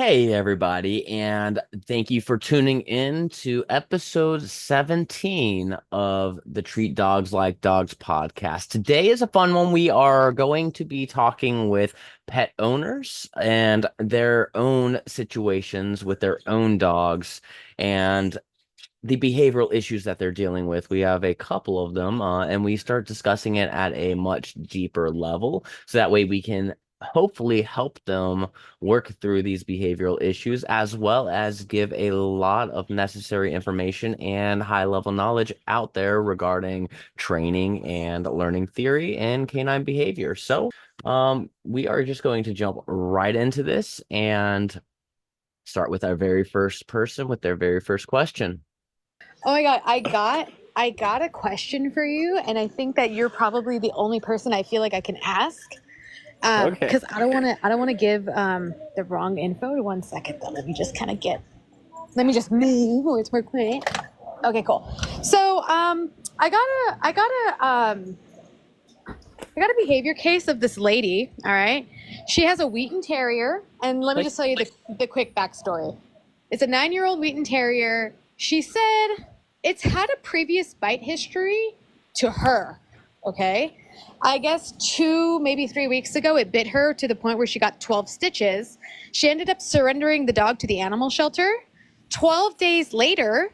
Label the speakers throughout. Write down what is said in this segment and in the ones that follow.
Speaker 1: Hey, everybody, and thank you for tuning in to episode 17 of the Treat Dogs Like Dogs podcast. Today is a fun one. We are going to be talking with pet owners and their own situations with their own dogs and the behavioral issues that they're dealing with. We have a couple of them, and we start discussing it at a much deeper level. So that way we can hopefully help them work through these behavioral issues, as well as give a lot of necessary information and high level knowledge out there regarding training and learning theory and canine behavior. So, we are just going to jump right into this and start with our very first person with their very first question.
Speaker 2: Oh my God, I got a question for you, and I think that you're probably the only person I feel like I can ask.
Speaker 1: Okay.
Speaker 2: Because I don't want to give the wrong info. 1 second though. Let me just move where it's more quiet. Okay, cool. So I got a behavior case of this lady. All right, she has a Wheaten Terrier, and let me just tell you the quick backstory. It's a 9-year-old Wheaten Terrier. She said it's had a previous bite history to her. Okay. I guess 2, maybe 3 weeks ago, it bit her to the point where she got 12 stitches. She ended up surrendering the dog to the animal shelter. 12 days later,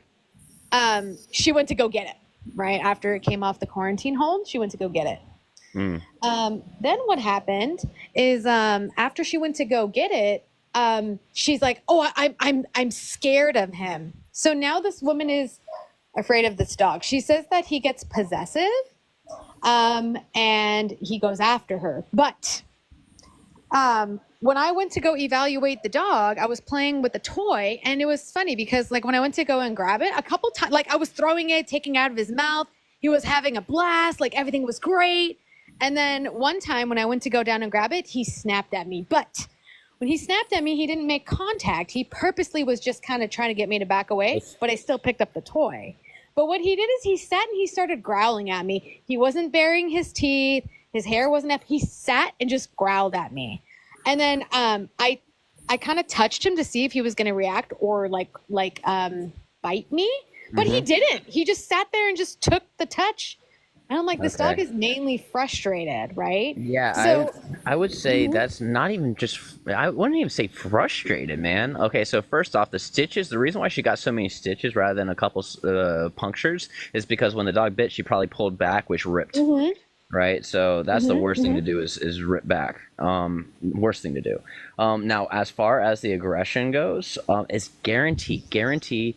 Speaker 2: she went to go get it, right? After it came off the quarantine hold, she went to go get it.
Speaker 1: Mm.
Speaker 2: Then what happened is after she went to go get it, she's like, "Oh, I'm scared of him." So now this woman is afraid of this dog. She says that he gets possessive, and he goes after her. But when I went to go evaluate the dog, I was playing with the toy, and it was funny because like when I went to go and grab it, a couple times, like I was throwing it, taking it out of his mouth. He was having a blast, like everything was great. And then one time when I went to go down and grab it, he snapped at me. But when he snapped at me, he didn't make contact. He purposely was just kind of trying to get me to back away, but I still picked up the toy. But what he did is he sat and he started growling at me. He wasn't baring his teeth. His hair wasn't up. He sat and just growled at me. And then I kind of touched him to see if he was going to react or bite me, but he didn't. He just sat there and just took the touch. And I'm like, this dog is mainly frustrated, right?
Speaker 1: Yeah,
Speaker 2: So,
Speaker 1: I would say that's not even just, I wouldn't even say frustrated, man. Okay, so first off, the stitches, the reason why she got so many stitches rather than a couple punctures is because when the dog bit, she probably pulled back, which ripped, right? So that's the worst thing to do is rip back. Worst thing to do. Now, as far as the aggression goes, it's guarantee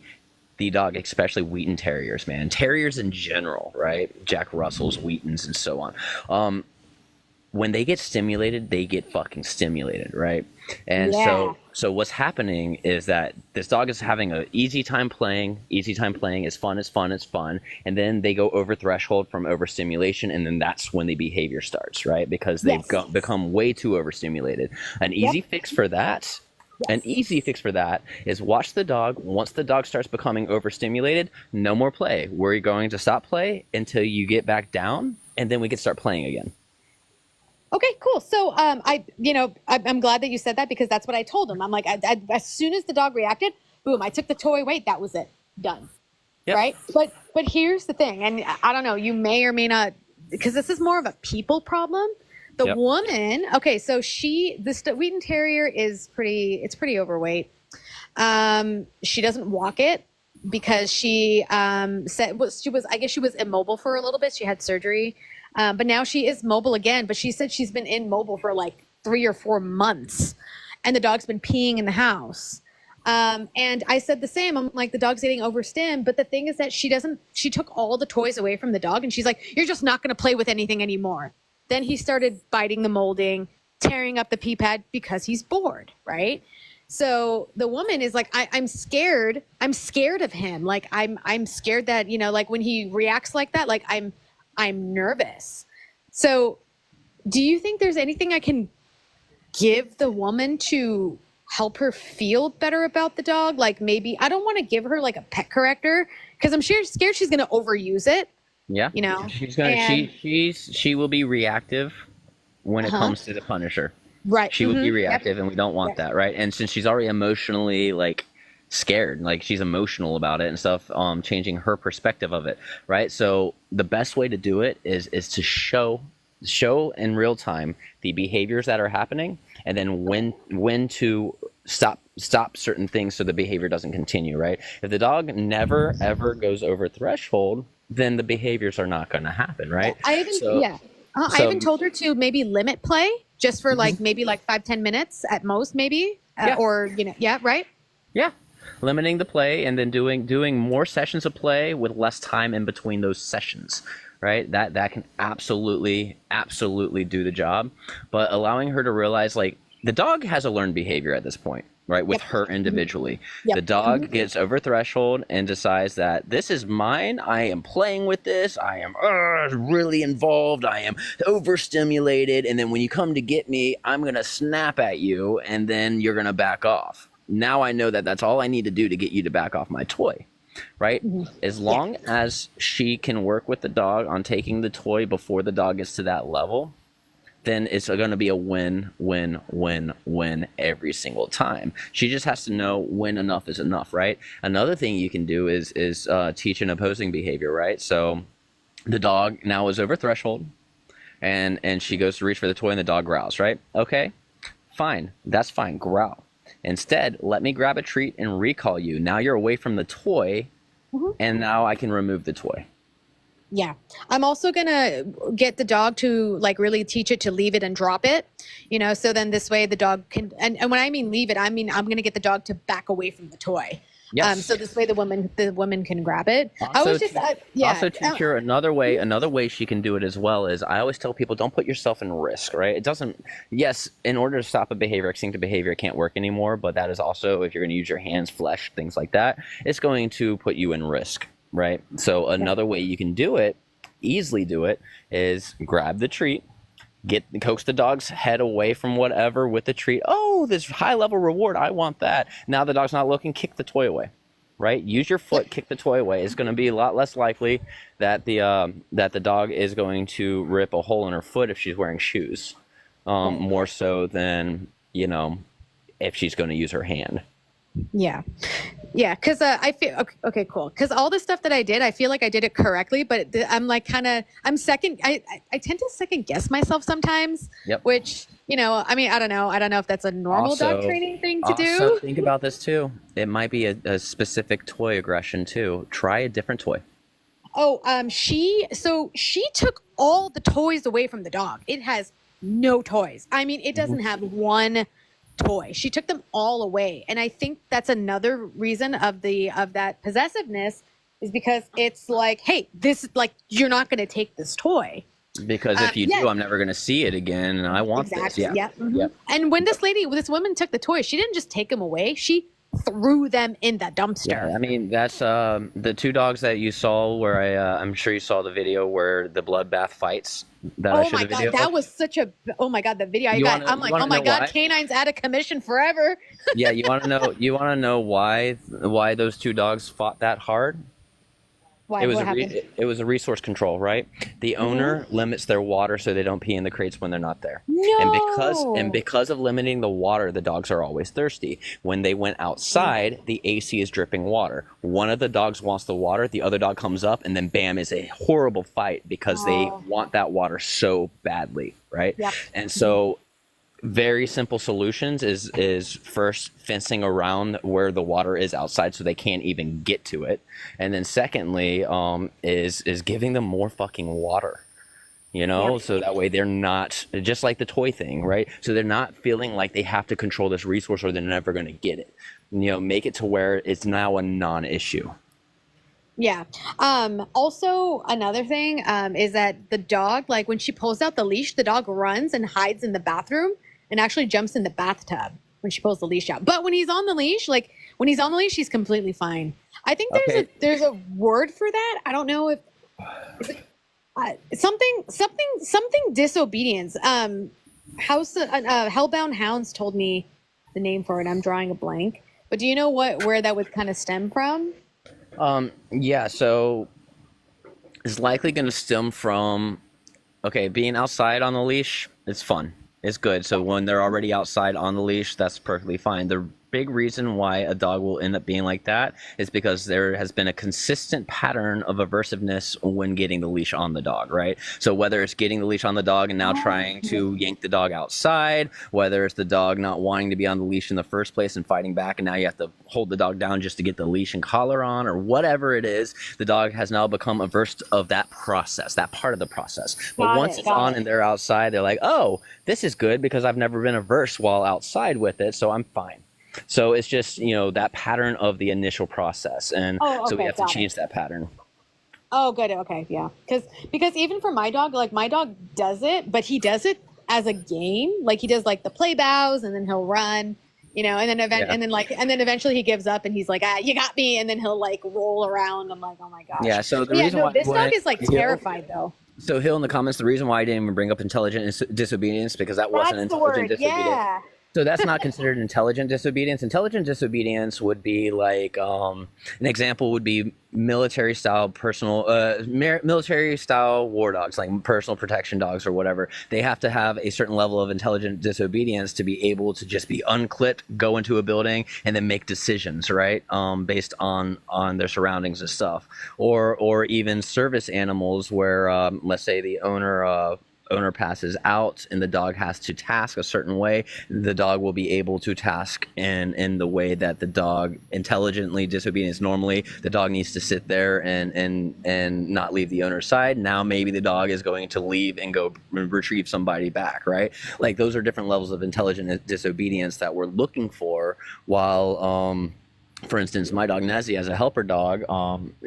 Speaker 1: the dog, especially Wheaten Terriers, man. Terriers in general, right? Jack Russells, Wheatens, and so on. When they get stimulated, they get fucking stimulated, right? And so what's happening is that this dog is having an easy time playing. Easy time playing is fun, and then they go over threshold from overstimulation, and then that's when the behavior starts, right? Because they've become way too overstimulated. An easy fix for that. An easy fix for that is watch the dog. Once the dog starts becoming overstimulated, no more play. We're going to stop play until you get back down, and then we can start playing again.
Speaker 2: okay, cool. So, I'm glad that you said that because that's what I told him. I'm like, as soon as the dog reacted, boom, I took the toy away. That was it. Done.
Speaker 1: Yep.
Speaker 2: Right. But here's the thing. And I don't know, you may or may not, because this is more of a people problem. The woman, okay, so this Wheaten Terrier is pretty overweight. She doesn't walk it because she I guess she was immobile for a little bit. She had surgery, but now she is mobile again. But she said she's been immobile for like 3 or 4 months, and the dog's been peeing in the house. And I said the same. I'm like, the dog's getting overstim, but the thing is that she took all the toys away from the dog, and she's like, you're just not going to play with anything anymore. Then he started biting the molding, tearing up the pee pad because he's bored, right? So the woman is like, I'm scared. I'm scared of him. Like I'm scared that, like when he reacts like that, like I'm nervous. So do you think there's anything I can give the woman to help her feel better about the dog? Like maybe I don't want to give her like a pet corrector because I'm scared she's going to overuse it.
Speaker 1: Yeah, she will be reactive when it comes to the Punisher.
Speaker 2: Right.
Speaker 1: She would be
Speaker 2: Yep.
Speaker 1: reactive, and we don't want that, right? And since she's already emotionally like scared, like she's emotional about it and stuff, changing her perspective of it, right? So the best way to do it is to show in real time the behaviors that are happening, and then when to stop certain things so the behavior doesn't continue, right? If the dog never ever goes over threshold, then the behaviors are not going to happen, right? So
Speaker 2: I
Speaker 1: so
Speaker 2: even told her to maybe limit play just for
Speaker 1: mhm.
Speaker 2: like maybe like 5-10 minutes at most, maybe,
Speaker 1: Yeah.
Speaker 2: or yeah, right.
Speaker 1: Yeah, limiting the play and then doing more sessions of play with less time in between those sessions, right? That can absolutely do the job. But allowing her to realize like the dog has a learned behavior at this point, right? With
Speaker 2: Yep.
Speaker 1: her individually.
Speaker 2: Yep.
Speaker 1: The dog gets over threshold and decides that this is mine. I am playing with this. I am really involved. I am overstimulated. And then when you come to get me, I'm going to snap at you and then you're going to back off. Now I know that that's all I need to do to get you to back off my toy, right? As long as she can work with the dog on taking the toy before the dog gets to that level, then it's going to be a win every single time. She just has to know when enough is enough, right? Another thing you can do is teach an opposing behavior, right? So the dog now is over threshold, and she goes to reach for the toy, and the dog growls, right? Okay, fine, that's fine, growl. Instead, let me grab a treat and recall you. Now you're away from the toy, and now I can remove the toy.
Speaker 2: Yeah. I'm also going to get the dog to like really teach it to leave it and drop it, so then this way the dog can, and when I mean leave it, I mean, I'm going to get the dog to back away from the toy.
Speaker 1: Yes.
Speaker 2: So this way the woman can grab it.
Speaker 1: Also teach her another way she can do it as well is I always tell people don't put yourself in risk, right? It doesn't, yes, in order to stop a behavior, extinct behavior can't work anymore, but that is also, if you're going to use your hands, flesh, things like that, it's going to put you in risk, right? So another way you can do it, easily do it, is grab the treat, coax the dog's head away from whatever with the treat. Oh, this high level reward, I want that. Now the dog's not looking, kick the toy away, right? Use your foot, kick the toy away. It's going to be a lot less likely that the dog is going to rip a hole in her foot if she's wearing shoes, more so than if she's going to use her hand.
Speaker 2: Yeah. Because I feel okay, cool. Because all the stuff that I did, I feel like I did it correctly, but I'm like I tend to second guess myself sometimes.
Speaker 1: Yep.
Speaker 2: Which I mean, I don't know if that's a normal dog training thing to do.
Speaker 1: Also, think about this too. It might be a specific toy aggression too. Try a different toy.
Speaker 2: Oh, she took all the toys away from the dog. It has no toys. I mean, it doesn't have one toy. She took them all away. And I think that's another reason of that possessiveness is because it's like, hey, this is like, you're not going to take this toy.
Speaker 1: Because if you do, I'm never going to see it again. And I want this. Yeah.
Speaker 2: Yep. Yep. And when this woman took the toy, she didn't just take them away. She threw them in the dumpster.
Speaker 1: Yeah, I mean, that's the two dogs that you saw where I'm sure you saw the video where the bloodbath fights that I showed the video.
Speaker 2: That was such a, oh my God, the video I'm like, oh my God, Canine's out of commission forever.
Speaker 1: Yeah, you want to know why those two dogs fought that hard?
Speaker 2: Why?
Speaker 1: It was a resource control, right? The owner limits their water so they don't pee in the crates when they're not there.
Speaker 2: No.
Speaker 1: And because of limiting the water, the dogs are always thirsty. When they went outside, the AC is dripping water. One of the dogs wants the water, the other dog comes up, and then bam, is a horrible fight because they want that water so badly, right?
Speaker 2: Yep.
Speaker 1: And so very simple solutions is first fencing around where the water is outside so they can't even get to it, and then secondly is giving them more fucking water, so that way they're not just like the toy thing, right? So they're not feeling like they have to control this resource or they're never going to get it. Make it to where it's now a non-issue.
Speaker 2: Yeah. Also, another thing is that the dog, like when she pulls out the leash, the dog runs and hides in the bathroom and actually jumps in the bathtub when she pulls the leash out. But when he's on the leash, he's completely fine. I think there's a word for that. I don't know if something disobedience. Hellbound Hounds told me the name for it. I'm drawing a blank. But do you know where that would kind of stem from?
Speaker 1: Yeah, so it's likely going to stem from, being outside on the leash, it's fun. It's good. So when they're already outside on the leash, that's perfectly fine. The big reason why a dog will end up being like that is because there has been a consistent pattern of aversiveness when getting the leash on the dog, right? So whether it's getting the leash on the dog and now trying to yank the dog outside, whether it's the dog not wanting to be on the leash in the first place and fighting back, and now you have to hold the dog down just to get the leash and collar on, or whatever it is, the dog has now become averse of that process, that part of the process. But once it's on and they're outside, they're like, oh, this is good because I've never been averse while outside with it, so I'm fine. So it's just, that pattern of the initial process. And so we have to change that pattern.
Speaker 2: Oh, good. Okay. Yeah. Because even for my dog, like my dog does it, but he does it as a game. Like he does like the play bows and then he'll run, and then eventually he gives up and he's like, you got me. And then he'll like roll around. I'm like, oh my gosh.
Speaker 1: Yeah. So the reason why
Speaker 2: this dog is like terrified though.
Speaker 1: So Hill in the comments, the reason why I didn't even bring up intelligent disobedience, because that wasn't intelligent disobedience.
Speaker 2: Yeah.
Speaker 1: So that's not considered intelligent disobedience. Intelligent disobedience would be like an example would be military style war dogs, like personal protection dogs or whatever. They have to have a certain level of intelligent disobedience to be able to just be unclipped, go into a building, and then make decisions, right? Based on their surroundings and stuff. Or even service animals where let's say the owner passes out and the dog has to task a certain way, the dog will be able to task in the way that the dog intelligently disobedience. Normally the dog needs to sit there and not leave the owner's side. Now maybe the dog is going to leave and go retrieve somebody back, right? Like those are different levels of intelligent disobedience that we're looking for. While for instance, my dog Nezzy, as a helper dog,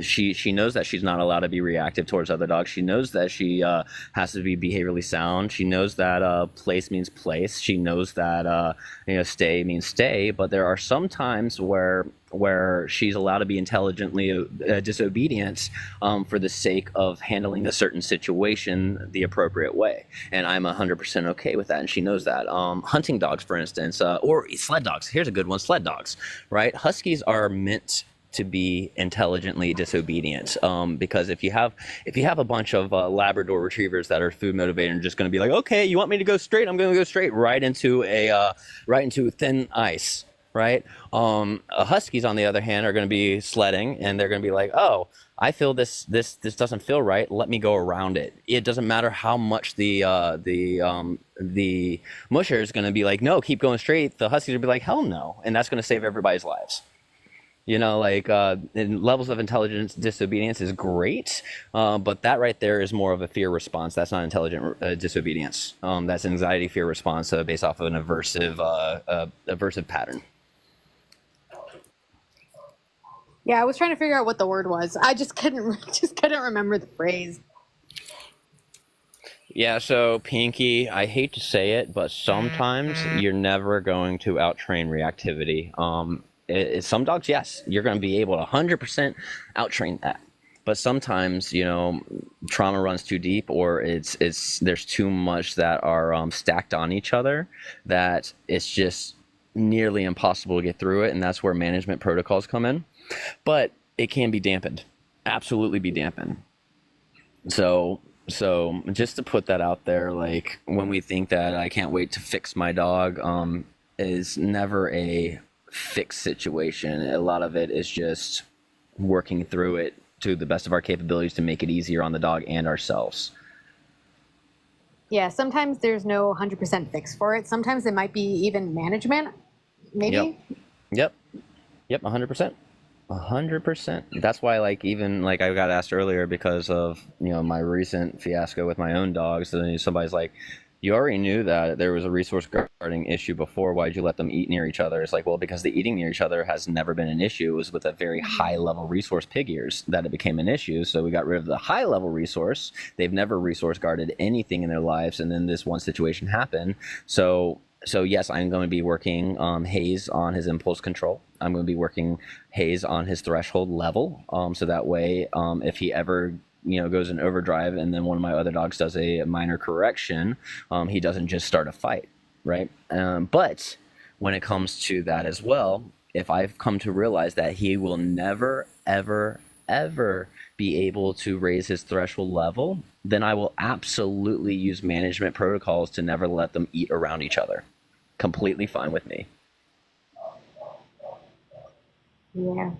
Speaker 1: she knows that she's not allowed to be reactive towards other dogs. She knows that she has to be behaviorally sound. She knows that place means place. She knows that stay means stay. But there are some times where she's allowed to be intelligently disobedient for the sake of handling a certain situation the appropriate way. And I'm 100% okay with that, and she knows that. Hunting dogs, for instance, or sled dogs. Here's a good one, sled dogs, right? Huskies are meant to be intelligently disobedient, because if you have a bunch of Labrador retrievers that are food motivated and just going to be like, okay, you want me to go straight, I'm going to go straight right into thin ice, right? Huskies, on the other hand, are going to be sledding, and they're going to be like, oh, I feel this doesn't feel right, let me go around it. It doesn't matter how much the musher is going to be like, no, keep going straight. The Huskies will be like, hell no, and that's going to save everybody's lives. In levels of intelligence disobedience is great, but that right there is more of a fear response. That's not intelligent disobedience. That's anxiety fear response based off of an aversive pattern.
Speaker 2: Yeah, I was trying to figure out what the word was. I just couldn't remember the phrase.
Speaker 1: Yeah, so Pinky, I hate to say it, but sometimes you're never going to outtrain reactivity. Some dogs, yes, you're going to be able to 100% outtrain that. But sometimes, trauma runs too deep, or there's too much that are stacked on each other that it's just nearly impossible to get through it, and that's where management protocols come in. But it can be dampened, absolutely be dampened. So just to put that out there, like when we think that I can't wait to fix my dog, is never a fixed situation. A lot of it is just working through it to the best of our capabilities to make it easier on the dog and ourselves.
Speaker 2: Yeah, sometimes there's no 100% fix for it. Sometimes it might be even management, maybe.
Speaker 1: Yep, 100%. 100%. That's why, I got asked earlier because of my recent fiasco with my own dogs. And somebody's like, you already knew that there was a resource guarding issue before. Why'd you let them eat near each other? It's like, well, because the eating near each other has never been an issue. It was with a very high level resource pig ears that it became an issue. So we got rid of the high level resource. They've never resource guarded anything in their lives. And then this one situation happened. So yes, I'm going to be working Hayes on his impulse control. I'm going to be working Hayes on his threshold level. So that way, if he ever goes in overdrive and then one of my other dogs does a minor correction, he doesn't just start a fight, right? But when it comes to that as well, if I've come to realize that he will never, ever, ever be able to raise his threshold level, then I will absolutely use management protocols to never let them eat around each other. Completely fine with me.
Speaker 2: Yeah.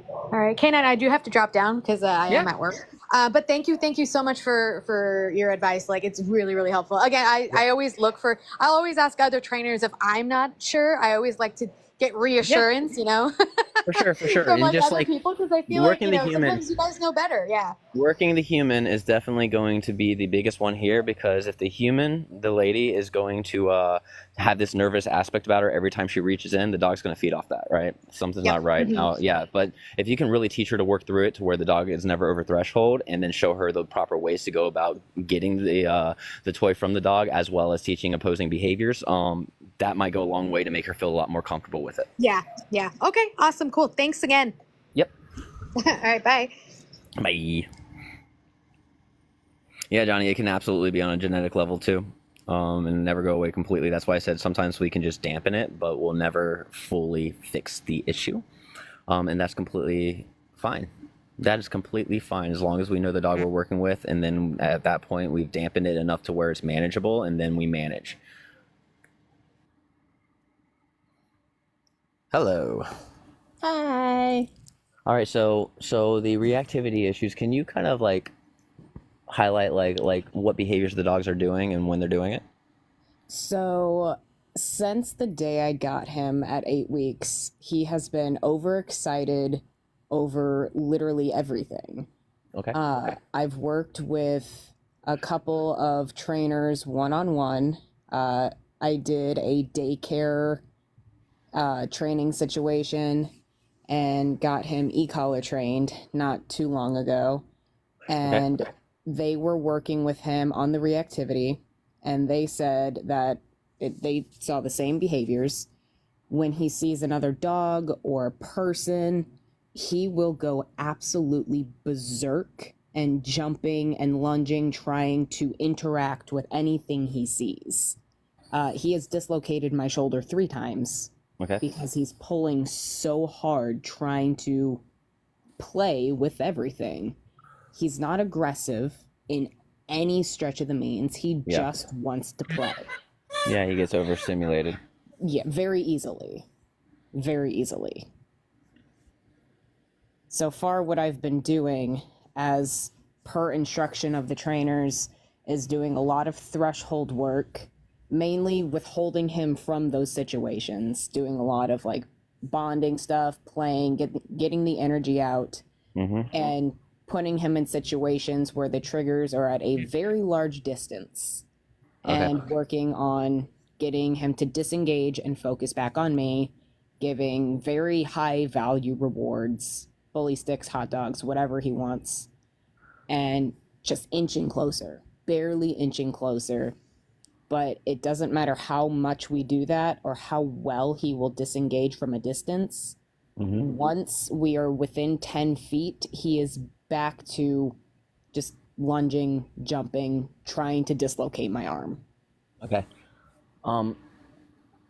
Speaker 2: All right, Kanan, I do have to drop down because I am
Speaker 1: Yeah.
Speaker 2: at work. But thank you so much for your advice. Like, it's really, really helpful. Again,
Speaker 1: Yeah.
Speaker 2: I'll always ask other trainers if I'm not sure. I always like to get
Speaker 1: Yeah.
Speaker 2: reassurance,
Speaker 1: For sure, for sure.
Speaker 2: from
Speaker 1: And
Speaker 2: like
Speaker 1: just
Speaker 2: other
Speaker 1: like
Speaker 2: people because I feel like,
Speaker 1: working the human,
Speaker 2: sometimes you guys know better. Yeah.
Speaker 1: working the human is definitely going to be the biggest one here, because if the human, the lady, is going to have this nervous aspect about her every time she reaches in, the dog's going to feed off that, right? Something's
Speaker 2: Yep.
Speaker 1: not right.
Speaker 2: Mhm.
Speaker 1: Yeah, but if you can really teach her to work through it to where the dog is never over threshold, and then show her the proper ways to go about getting the toy from the dog, as well as teaching opposing behaviors, that might go a long way to make her feel a lot more comfortable with it.
Speaker 2: Yeah. Yeah. Okay. Awesome. Cool. Thanks again.
Speaker 1: Yep.
Speaker 2: All right. Bye.
Speaker 1: Bye. Yeah, Johnny, it can absolutely be on a genetic level too, and never go away completely. That's why I said sometimes we can just dampen it, but we'll never fully fix the issue, and that's completely fine. That is completely fine as long as we know the dog we're working with, and then at that point we've dampened it enough to where it's manageable, and then we manage. Hello.
Speaker 3: Hi.
Speaker 1: All right, so the reactivity issues. Can you kind of like highlight like what behaviors the dogs are doing and when they're doing it?
Speaker 3: So, since the day I got him at 8 weeks, he has been overexcited over literally everything.
Speaker 1: Okay.
Speaker 3: I've worked with a couple of trainers one on one. I did a daycare training situation and got him e-collar trained not too long ago.
Speaker 1: Okay.
Speaker 3: And they were working with him on the reactivity, and they said that they saw the same behaviors. When he sees another dog or person, he will go absolutely berserk and jumping and lunging, trying to interact with anything he sees. He has dislocated my shoulder 3 times
Speaker 1: Okay.
Speaker 3: because he's pulling so hard trying to play with everything. He's not aggressive in any stretch of the means. He
Speaker 1: Yeah.
Speaker 3: just wants to play.
Speaker 1: Yeah, he gets overstimulated.
Speaker 3: Yeah, very easily. Very easily. So far, what I've been doing, as per instruction of the trainers, is doing a lot of threshold work, mainly withholding him from those situations, doing a lot of like bonding stuff, playing, getting the energy out, and putting him in situations where the triggers are at a very large distance, and working on getting him to disengage and focus back on me, giving very high value rewards, bully sticks, hot dogs, whatever he wants, and just inching closer, barely inching closer. But it doesn't matter how much we do that or how well he will disengage from a distance. Once we are within 10 feet, he is back to just lunging, jumping, trying to dislocate my arm.
Speaker 1: Okay.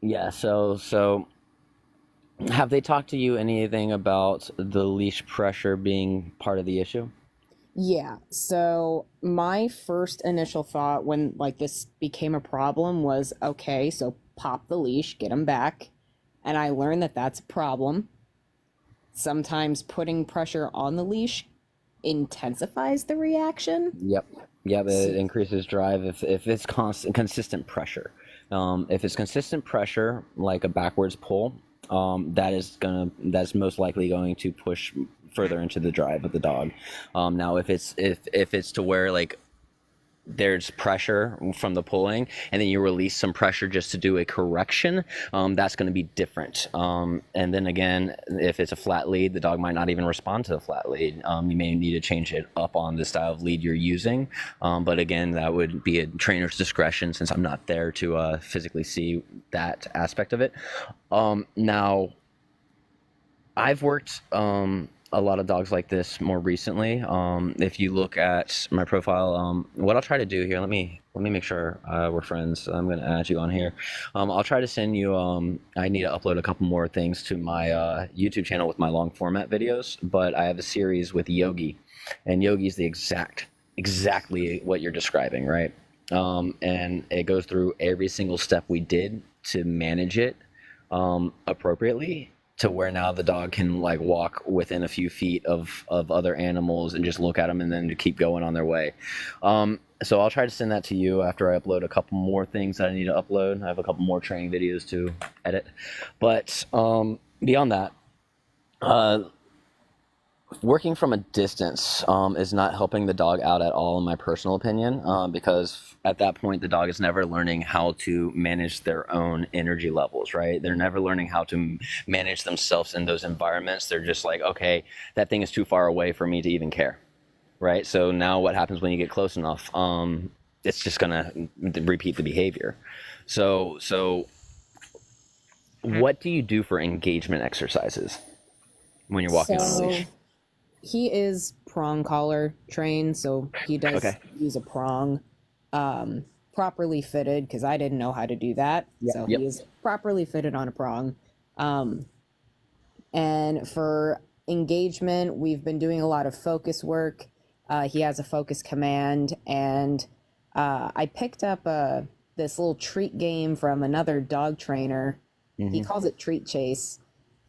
Speaker 1: Yeah, so have they talked to you anything about the leash pressure being part of the issue?
Speaker 3: Yeah, so my first initial thought when like this became a problem was, okay, so pop the leash, get him back. And I learned that that's a problem. Sometimes putting pressure on the leash intensifies the reaction.
Speaker 1: Yep. Yeah, it increases drive if it's consistent pressure. If it's consistent pressure, like a backwards pull, that's most likely going to push further into the drive of the dog. Now, if it's to where like there's pressure from the pulling, and then you release some pressure just to do a correction, that's going to be different. And then again, if it's a flat lead, the dog might not even respond to the flat lead. You may need to change it up on the style of lead you're using. But again, that would be a trainer's discretion, since I'm not there to physically see that aspect of it. Now, I've worked a lot of dogs like this more recently. If you look at my profile, what I'll try to do here, let me make sure we're friends. I'm gonna add you on here. I'll try to send you. I need to upload a couple more things to my YouTube channel with my long format videos, but I have a series with Yogi, and Yogi's the exactly what you're describing, right? And it goes through every single step we did to manage it appropriately, to where now the dog can like walk within a few feet of other animals and just look at them and then to keep going on their way. So I'll try to send that to you after I upload a couple more things that I need to upload. I have a couple more training videos to edit. But beyond that, working from a distance is not helping the dog out at all, in my personal opinion, because at that point the dog is never learning how to manage their own energy levels, right? They're never learning how to manage themselves in those environments. They're just like, okay, that thing is too far away for me to even care, right? So now what happens when you get close enough? It's just gonna repeat the behavior. So what do you do for engagement exercises when you're walking on a leash?
Speaker 3: He is prong collar trained, so he does use a prong, properly fitted, because I didn't know how to do that. So he is properly fitted on a prong. And for engagement, we've been doing a lot of focus work. He has a focus command, and I picked up this little treat game from another dog trainer. He calls it treat chase.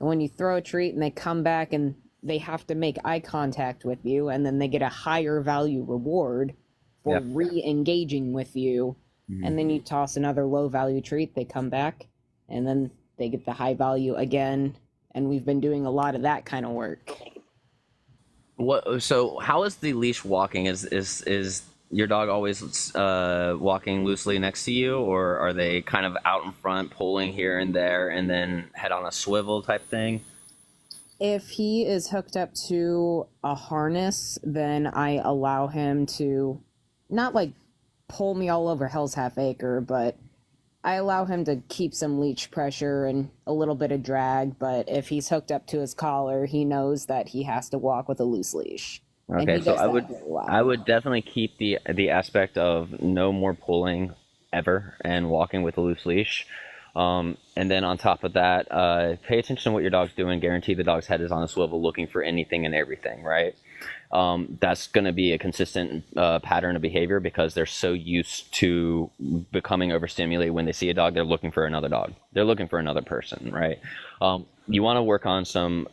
Speaker 3: And when you throw a treat and they come back and they have to make eye contact with you, and then they get a higher value reward for re-engaging with you. And then you toss another low value treat, they come back, and then they get the high value again. And we've been doing a lot of that kind of work.
Speaker 1: So how is the leash walking? Is your dog always walking loosely next to you, or are they kind of out in front, pulling here and there, and then head on a swivel type thing?
Speaker 3: If he is hooked up to a harness, then I allow him to not like pull me all over Hell's Half Acre, but I allow him to keep some leash pressure and a little bit of drag. But if he's hooked up to his collar, he knows that he has to walk with a loose leash.
Speaker 1: Okay, so I would definitely keep the aspect of no more pulling ever and walking with a loose leash. And then on top of that, pay attention to what your dog's doing. Guarantee the dog's head is on a swivel looking for anything and everything, right? That's going to be a consistent pattern of behavior, because they're so used to becoming overstimulated. When they see a dog, they're looking for another dog. They're looking for another person, right? You want to work on some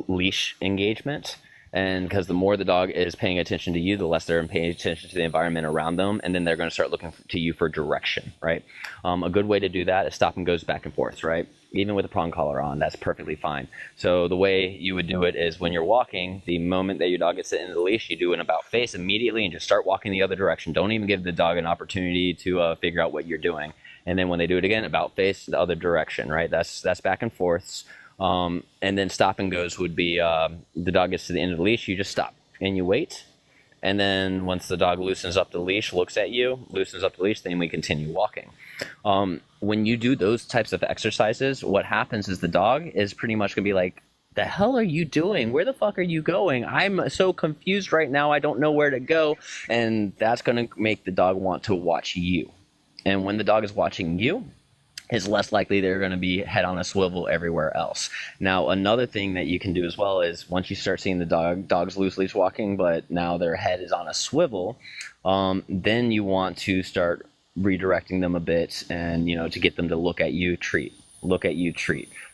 Speaker 1: leash engagement. And because the more the dog is paying attention to you, the less they're paying attention to the environment around them, and then they're going to start looking to you for direction, right? A good way to do that is stop and goes back and forth, right? Even with a prong collar on, that's perfectly fine. So the way you would do it is, when you're walking, the moment that your dog gets into the leash, you do an about face immediately and just start walking the other direction. Don't even give the dog an opportunity to figure out what you're doing. And then when they do it again, about face the other direction, right? That's back and forths. And then stop and goes would be the dog gets to the end of the leash, you just stop and you wait. And then once the dog loosens up the leash, looks at you, loosens up the leash, then we continue walking. When you do those types of exercises, what happens is the dog is pretty much going to be like, the hell are you doing? Where the fuck are you going? I'm so confused right now. I don't know where to go. And that's going to make the dog want to watch you. And when the dog is watching you, is less likely they're going to be head on a swivel everywhere else. Now, another thing that you can do as well is, once you start seeing the dogs loose leash walking, but now their head is on a swivel, then you want to start redirecting them a bit, and to get them to look at you, treat,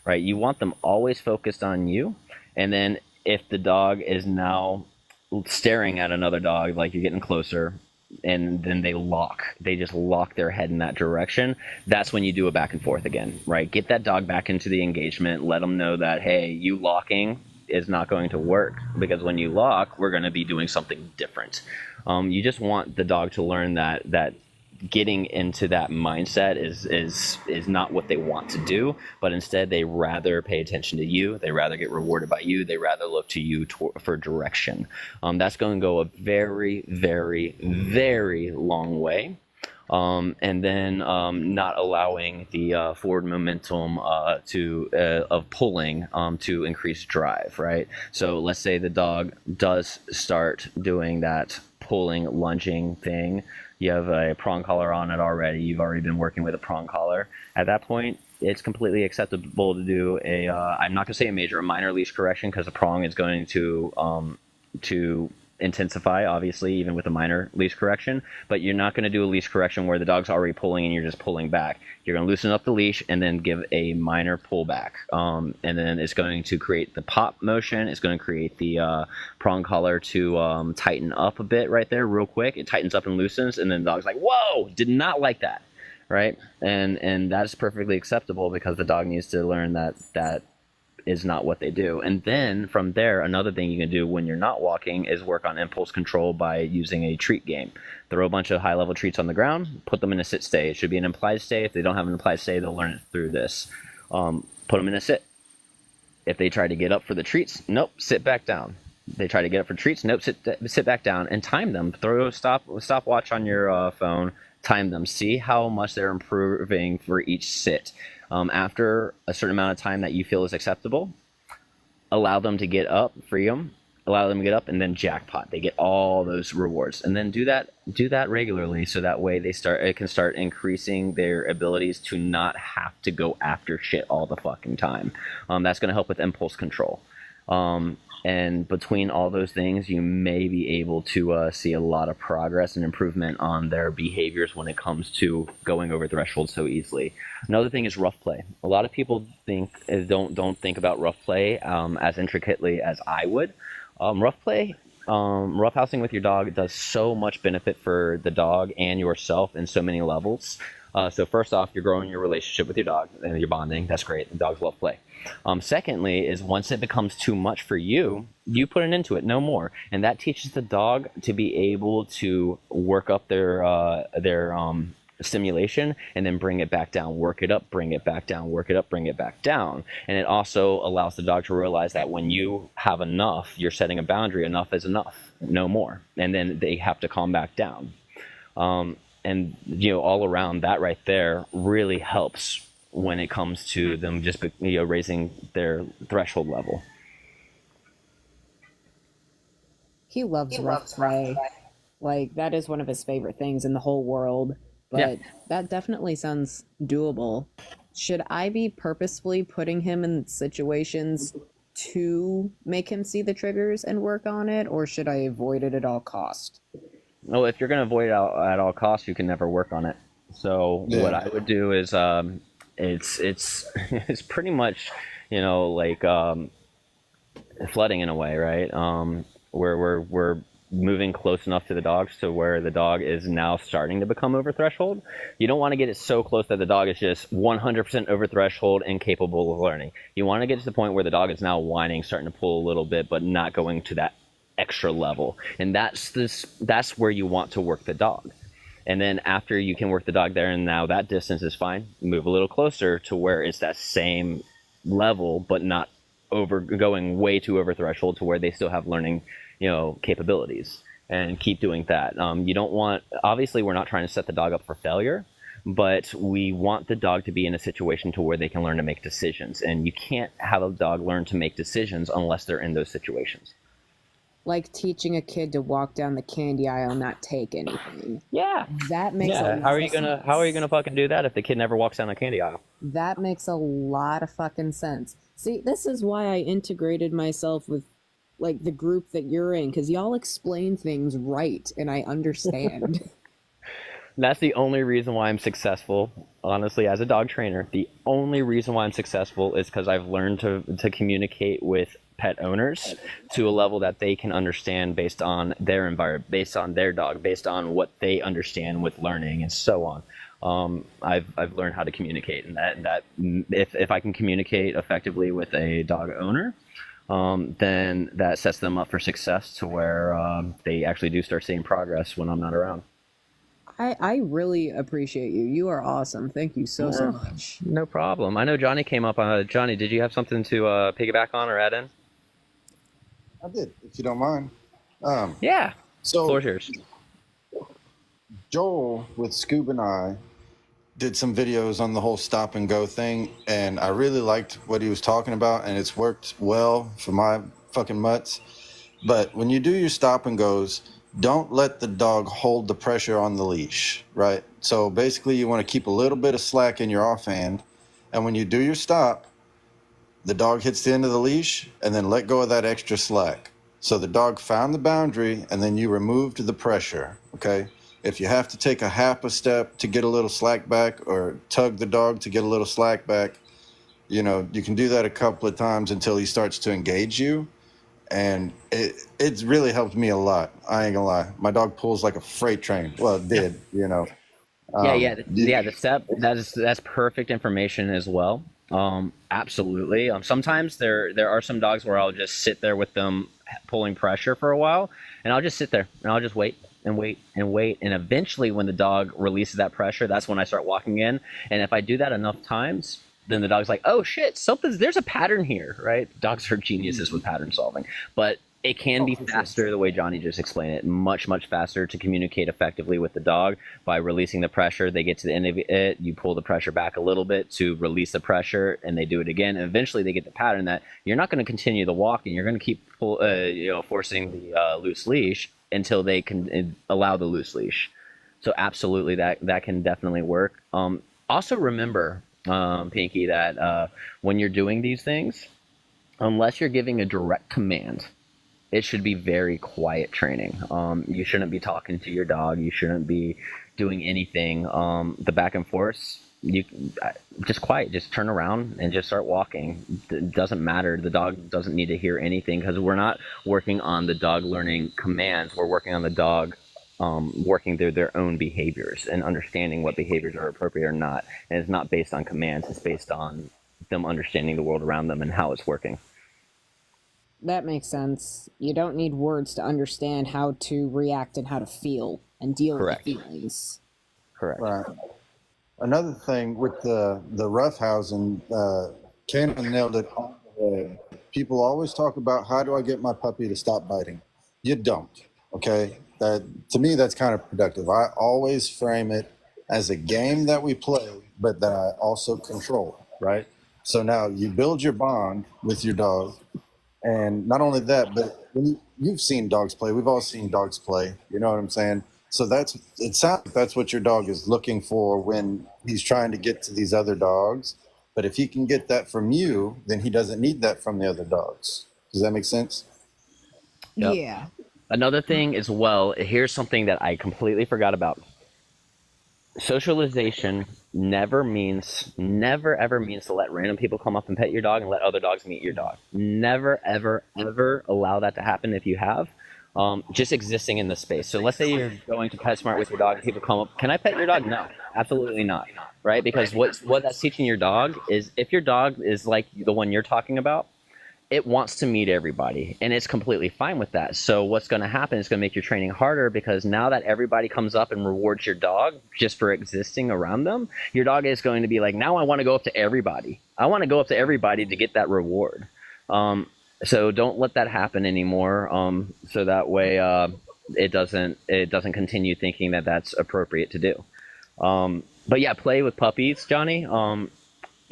Speaker 1: right? You want them always focused on you. And then if the dog is now staring at another dog, like you're getting closer, and then they just lock their head in that direction, that's when you do a back and forth again, right? Get that dog back into the engagement, let them know that, hey, you locking is not going to work, because when you lock, we're going to be doing something different. You just want the dog to learn that getting into that mindset is not what they want to do, but instead they rather pay attention to you, they rather get rewarded by you, they rather look to you for direction. That's going to go a very, very, very long way and then not allowing the forward momentum of pulling to increase drive, right? So let's say the dog does start doing that pulling, lunging thing. You have a prong collar on it already. You've already been working with a prong collar. At that point, it's completely acceptable to do I'm not going to say a major or minor leash correction, because the prong is going to intensify, obviously, even with a minor leash correction. But you're not going to do a leash correction where the dog's already pulling and you're just pulling back. You're going to loosen up the leash and then give a minor pullback. And then it's going to create the pop motion. It's going to create the prong collar to tighten up a bit right there real quick. It tightens up and loosens, and then the dog's like, whoa, did not like that, right? And that's perfectly acceptable, because the dog needs to learn that is not what they do. And then from there, another thing you can do when you're not walking is work on impulse control by using a treat game. Throw a bunch of high level treats on the ground, put them in a sit stay. It should be an implied stay. If they don't have an implied stay, they'll learn it through this. Put them in a sit. If they try to get up for the treats, nope, sit back down. They try to get up for treats, nope, sit back down, and time them. Throw a stopwatch on your phone, time them. See how much they're improving for each sit. After a certain amount of time that you feel is acceptable, allow them to get up, free them, allow them to get up, and then jackpot. They get all those rewards, and then do that regularly, so that way it can start increasing their abilities to not have to go after shit all the fucking time. That's going to help with impulse control. And between all those things, you may be able to see a lot of progress and improvement on their behaviors when it comes to going over thresholds so easily. Another thing is rough play. A lot of people don't think about rough play as intricately as I would. Rough play, roughhousing with your dog does so much benefit for the dog and yourself in so many levels. So first off, you're growing your relationship with your dog and you're bonding. That's great. The dogs love play. Secondly is once it becomes too much for you, you put an end to it, no more. And that teaches the dog to be able to work up their stimulation and then bring it back down, work it up, bring it back down, work it up, bring it back down. And it also allows the dog to realize that when you have enough, you're setting a boundary, enough is enough, no more. And then they have to calm back down. And all around that right there really helps when it comes to them just raising their threshold level.
Speaker 3: He loves rough play. Like, that is one of his favorite things in the whole world. But that definitely sounds doable. Should I be purposefully putting him in situations to make him see the triggers and work on it, or should I avoid it at all cost?
Speaker 1: Well, if you're going to avoid it at all costs, you can never work on it. So what I would do is it's pretty much like flooding in a way, right? Where we're moving close enough to the dogs to where the dog is now starting to become over threshold. You don't want to get it so close that the dog is just 100% over threshold and capable of learning. You want to get to the point where the dog is now whining, starting to pull a little bit, but not going to that extra level. And that's where you want to work the dog. And then after you can work the dog there, and now that distance is fine, move a little closer to where it's that same level, but not going way too over threshold to where they still have learning capabilities, and keep doing that. You don't want, obviously we're not trying to set the dog up for failure, but we want the dog to be in a situation to where they can learn to make decisions. And you can't have a dog learn to make decisions unless they're in those situations.
Speaker 3: Like teaching a kid to walk down the candy aisle and not take anything.
Speaker 1: Yeah.
Speaker 3: That makes a lot
Speaker 1: How are you gonna fucking do that if the kid never walks down a candy aisle?
Speaker 3: That makes a lot of fucking sense. See, this is why I integrated myself with like the group that you're in, because y'all explain things right and I understand.
Speaker 1: That's the only reason why I'm successful, honestly, as a dog trainer. The only reason why I'm successful is because I've learned to communicate with pet owners to a level that they can understand based on their environment, based on their dog, based on what they understand with learning and so on. I've learned how to communicate, and that if I can communicate effectively with a dog owner, then that sets them up for success to where they actually do start seeing progress when I'm not around.
Speaker 3: I really appreciate you. You are awesome. Thank you so much.
Speaker 1: No problem. I know Johnny came up. Johnny, did you have something to piggyback on or add in?
Speaker 4: I did, if you don't mind.
Speaker 1: Yeah.
Speaker 4: So
Speaker 1: floor's yours.
Speaker 4: Joel with Scoob and I did some videos on the whole stop and go thing, and I really liked what he was talking about, and it's worked well for my fucking mutts. But when you do your stop and goes, don't let the dog hold the pressure on the leash, right? So basically, you want to keep a little bit of slack in your offhand, and when you do your stop, the dog hits the end of the leash, and then let go of that extra slack. So the dog found the boundary, and then you removed the pressure, okay? If you have to take a half a step to get a little slack back, or tug the dog to get a little slack back, you know, you can do that a couple of times until he starts to engage you. And it's really helped me a lot. I ain't gonna lie. My dog pulls like a freight train. Well, it did, you know.
Speaker 1: Yeah. The step that's perfect information as well. Absolutely. Sometimes there are some dogs where I'll just sit there with them pulling pressure for a while, and I'll just sit there and I'll just wait and wait and wait, and eventually when the dog releases that pressure, that's when I start walking in. And if I do that enough times, then the dog's like, oh shit, there's a pattern here, right? Dogs are geniuses with pattern solving, but it can be faster the way Johnny just explained it, much faster to communicate effectively with the dog by releasing the pressure. They get to the end of it, you pull the pressure back a little bit to release the pressure, and they do it again. And eventually they get the pattern that you're not going to continue the walking, you're going to keep forcing the loose leash until they can allow the loose leash. So absolutely, that can definitely work. Also remember, Pinky, that when you're doing these things, unless you're giving a direct command, it should be very quiet training. You shouldn't be talking to your dog. You shouldn't be doing anything. The back and forth, just quiet. Just turn around and just start walking. It doesn't matter. The dog doesn't need to hear anything, because we're not working on the dog learning commands. We're working on the dog working through their own behaviors and understanding what behaviors are appropriate or not. And it's not based on commands. It's based on them understanding the world around them and how it's working.
Speaker 3: That makes sense. You don't need words to understand how to react and how to feel and deal
Speaker 1: Correct.
Speaker 3: with feelings.
Speaker 1: Correct.
Speaker 4: Right. Another thing with the roughhousing, Cannon nailed it on the head. People always talk about, how do I get my puppy to stop biting? You don't, okay? That, to me, that's kind of productive. I always frame it as a game that we play, but that I also control, right? So now you build your bond with your dog, and not only that, but when you've seen dogs play, we've all seen dogs play, you know what I'm saying? So it sounds like that's what your dog is looking for when he's trying to get to these other dogs. But if he can get that from you, then he doesn't need that from the other dogs. Does that make sense?
Speaker 1: Yep.
Speaker 3: Yeah.
Speaker 1: Another thing as well, here's something that I completely forgot about. Socialization never ever means to let random people come up and pet your dog and let other dogs meet your dog. Never, ever, ever allow that to happen if you have. Just existing in the space. So let's say you're going to PetSmart with your dog and people come up, can I pet your dog? No, absolutely not. Right? Because what that's teaching your dog is, if your dog is like the one you're talking about, it wants to meet everybody, and it's completely fine with that. So what's going to happen is going to make your training harder, because now that everybody comes up and rewards your dog just for existing around them, your dog is going to be like, now I want to go up to everybody. I want to go up to everybody to get that reward. So don't let that happen anymore. So that way it doesn't continue thinking that that's appropriate to do. But yeah, play with puppies, Johnny.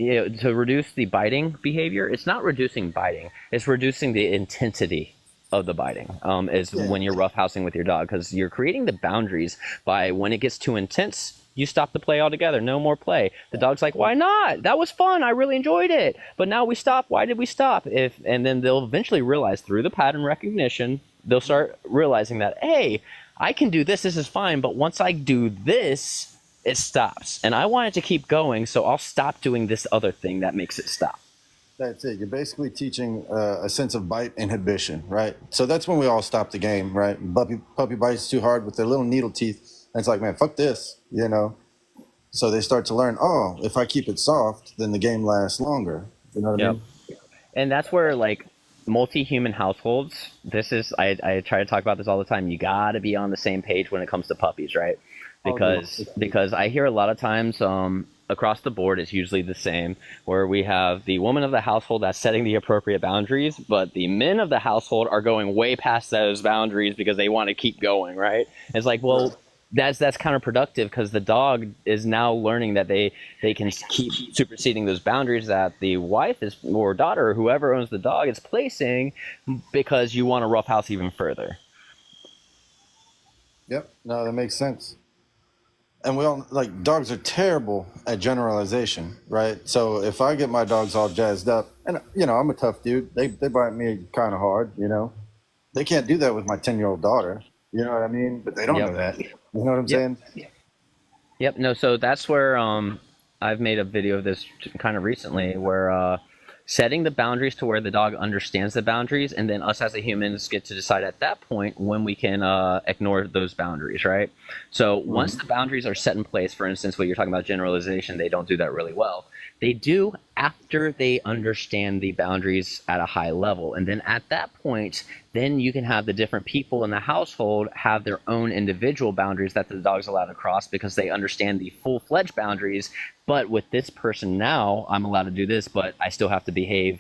Speaker 1: To reduce the biting behavior, it's not reducing biting, it's reducing the intensity of the biting, when you're roughhousing with your dog, because you're creating the boundaries by, when it gets too intense, you stop the play altogether. No more play. The dog's like, why not? That was fun. I really enjoyed it. But now we stop. Why did we stop? And then they'll eventually realize, through the pattern recognition, they'll start realizing that, hey, I can do this. This is fine. But once I do this, it stops. And I want it to keep going, so I'll stop doing this other thing that makes it stop.
Speaker 4: That's it. You're basically teaching a sense of bite inhibition, right? So that's when we all stop the game, right? Puppy bites too hard with their little needle teeth. And it's like, man, fuck this, you know? So they start to learn, oh, if I keep it soft, then the game lasts longer. You know what I mean?
Speaker 1: And that's where, like, multi-human households, I try to talk about this all the time. You got to be on the same page when it comes to puppies, right? Because I hear a lot of times across the board, it's usually the same, where we have the woman of the household that's setting the appropriate boundaries, but the men of the household are going way past those boundaries because they want to keep going, right? It's like, well, that's counterproductive because the dog is now learning that they can keep superseding those boundaries that the wife is or daughter or whoever owns the dog is placing because you want to roughhouse even further.
Speaker 4: Yep. No, that makes sense. And we all like dogs are terrible at generalization, right? So if I get my dogs all jazzed up, and I'm a tough dude, they bite me kind of hard, They can't do that with my 10-year-old daughter. You know what I mean? But they don't know that. You know what I'm saying?
Speaker 1: Yep. No. So that's where I've made a video of this kind of recently, where setting the boundaries to where the dog understands the boundaries, and then us as the humans get to decide at that point when we can ignore those boundaries, right? So once the boundaries are set in place, for instance, what you're talking about generalization, they don't do that really well. They do after they understand the boundaries at a high level. And then at that point, then you can have the different people in the household have their own individual boundaries that the dog's allowed to cross because they understand the full-fledged boundaries. But with this person now, I'm allowed to do this, but I still have to behave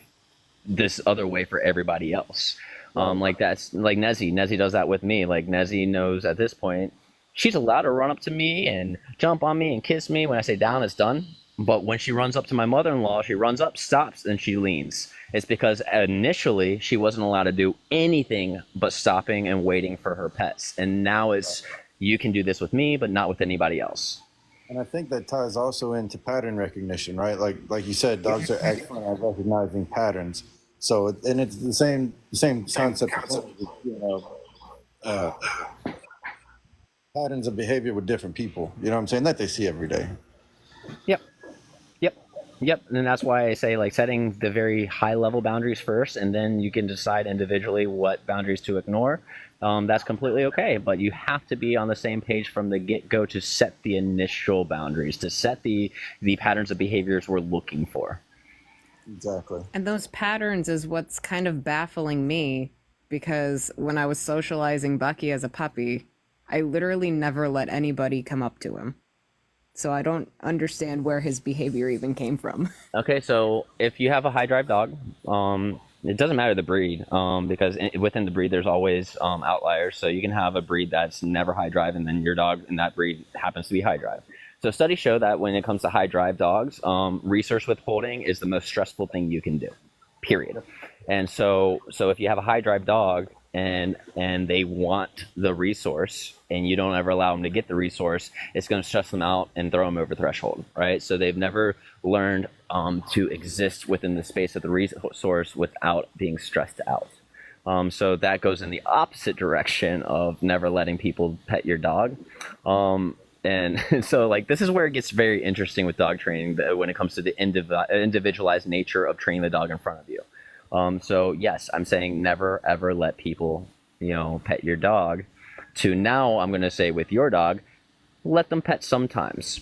Speaker 1: this other way for everybody else. Like that's like Nezzy. Nezzy does that with me. Like Nezzy knows at this point, she's allowed to run up to me and jump on me and kiss me. When I say down, it's done. But when she runs up to my mother-in-law, she runs up, stops, and she leans. It's because initially she wasn't allowed to do anything but stopping and waiting for her pets. And now it's, you can do this with me, but not with anybody else.
Speaker 4: And I think that ties also into pattern recognition, right? Like you said, dogs are excellent at recognizing patterns. So, and it's the same concept, patterns of behavior with different people. You know what I'm saying? That they see every day.
Speaker 1: Yep. Yep, and that's why I say like setting the very high level boundaries first, and then you can decide individually what boundaries to ignore. That's completely okay, but you have to be on the same page from the get-go to set the initial boundaries, to set the patterns of behaviors we're looking for.
Speaker 4: Exactly.
Speaker 3: And those patterns is what's kind of baffling me, because when I was socializing Bucky as a puppy, I literally never let anybody come up to him. So I don't understand where his behavior even came from.
Speaker 1: Okay, so if you have a high drive dog, it doesn't matter the breed, because within the breed there's always outliers. So you can have a breed that's never high drive, and then your dog in that breed happens to be high drive. So studies show that when it comes to high drive dogs, resource withholding is the most stressful thing you can do, period. And so if you have a high drive dog and they want the resource and you don't ever allow them to get the resource, it's going to stress them out and throw them over threshold, right? So they've never learned to exist within the space of the resource without being stressed out. So that goes in the opposite direction of never letting people pet your dog. And so like this is where it gets very interesting with dog training when it comes to the individualized nature of training the dog in front of you. So yes, I'm saying never ever let people, pet your dog, to now I'm going to say with your dog, let them pet sometimes,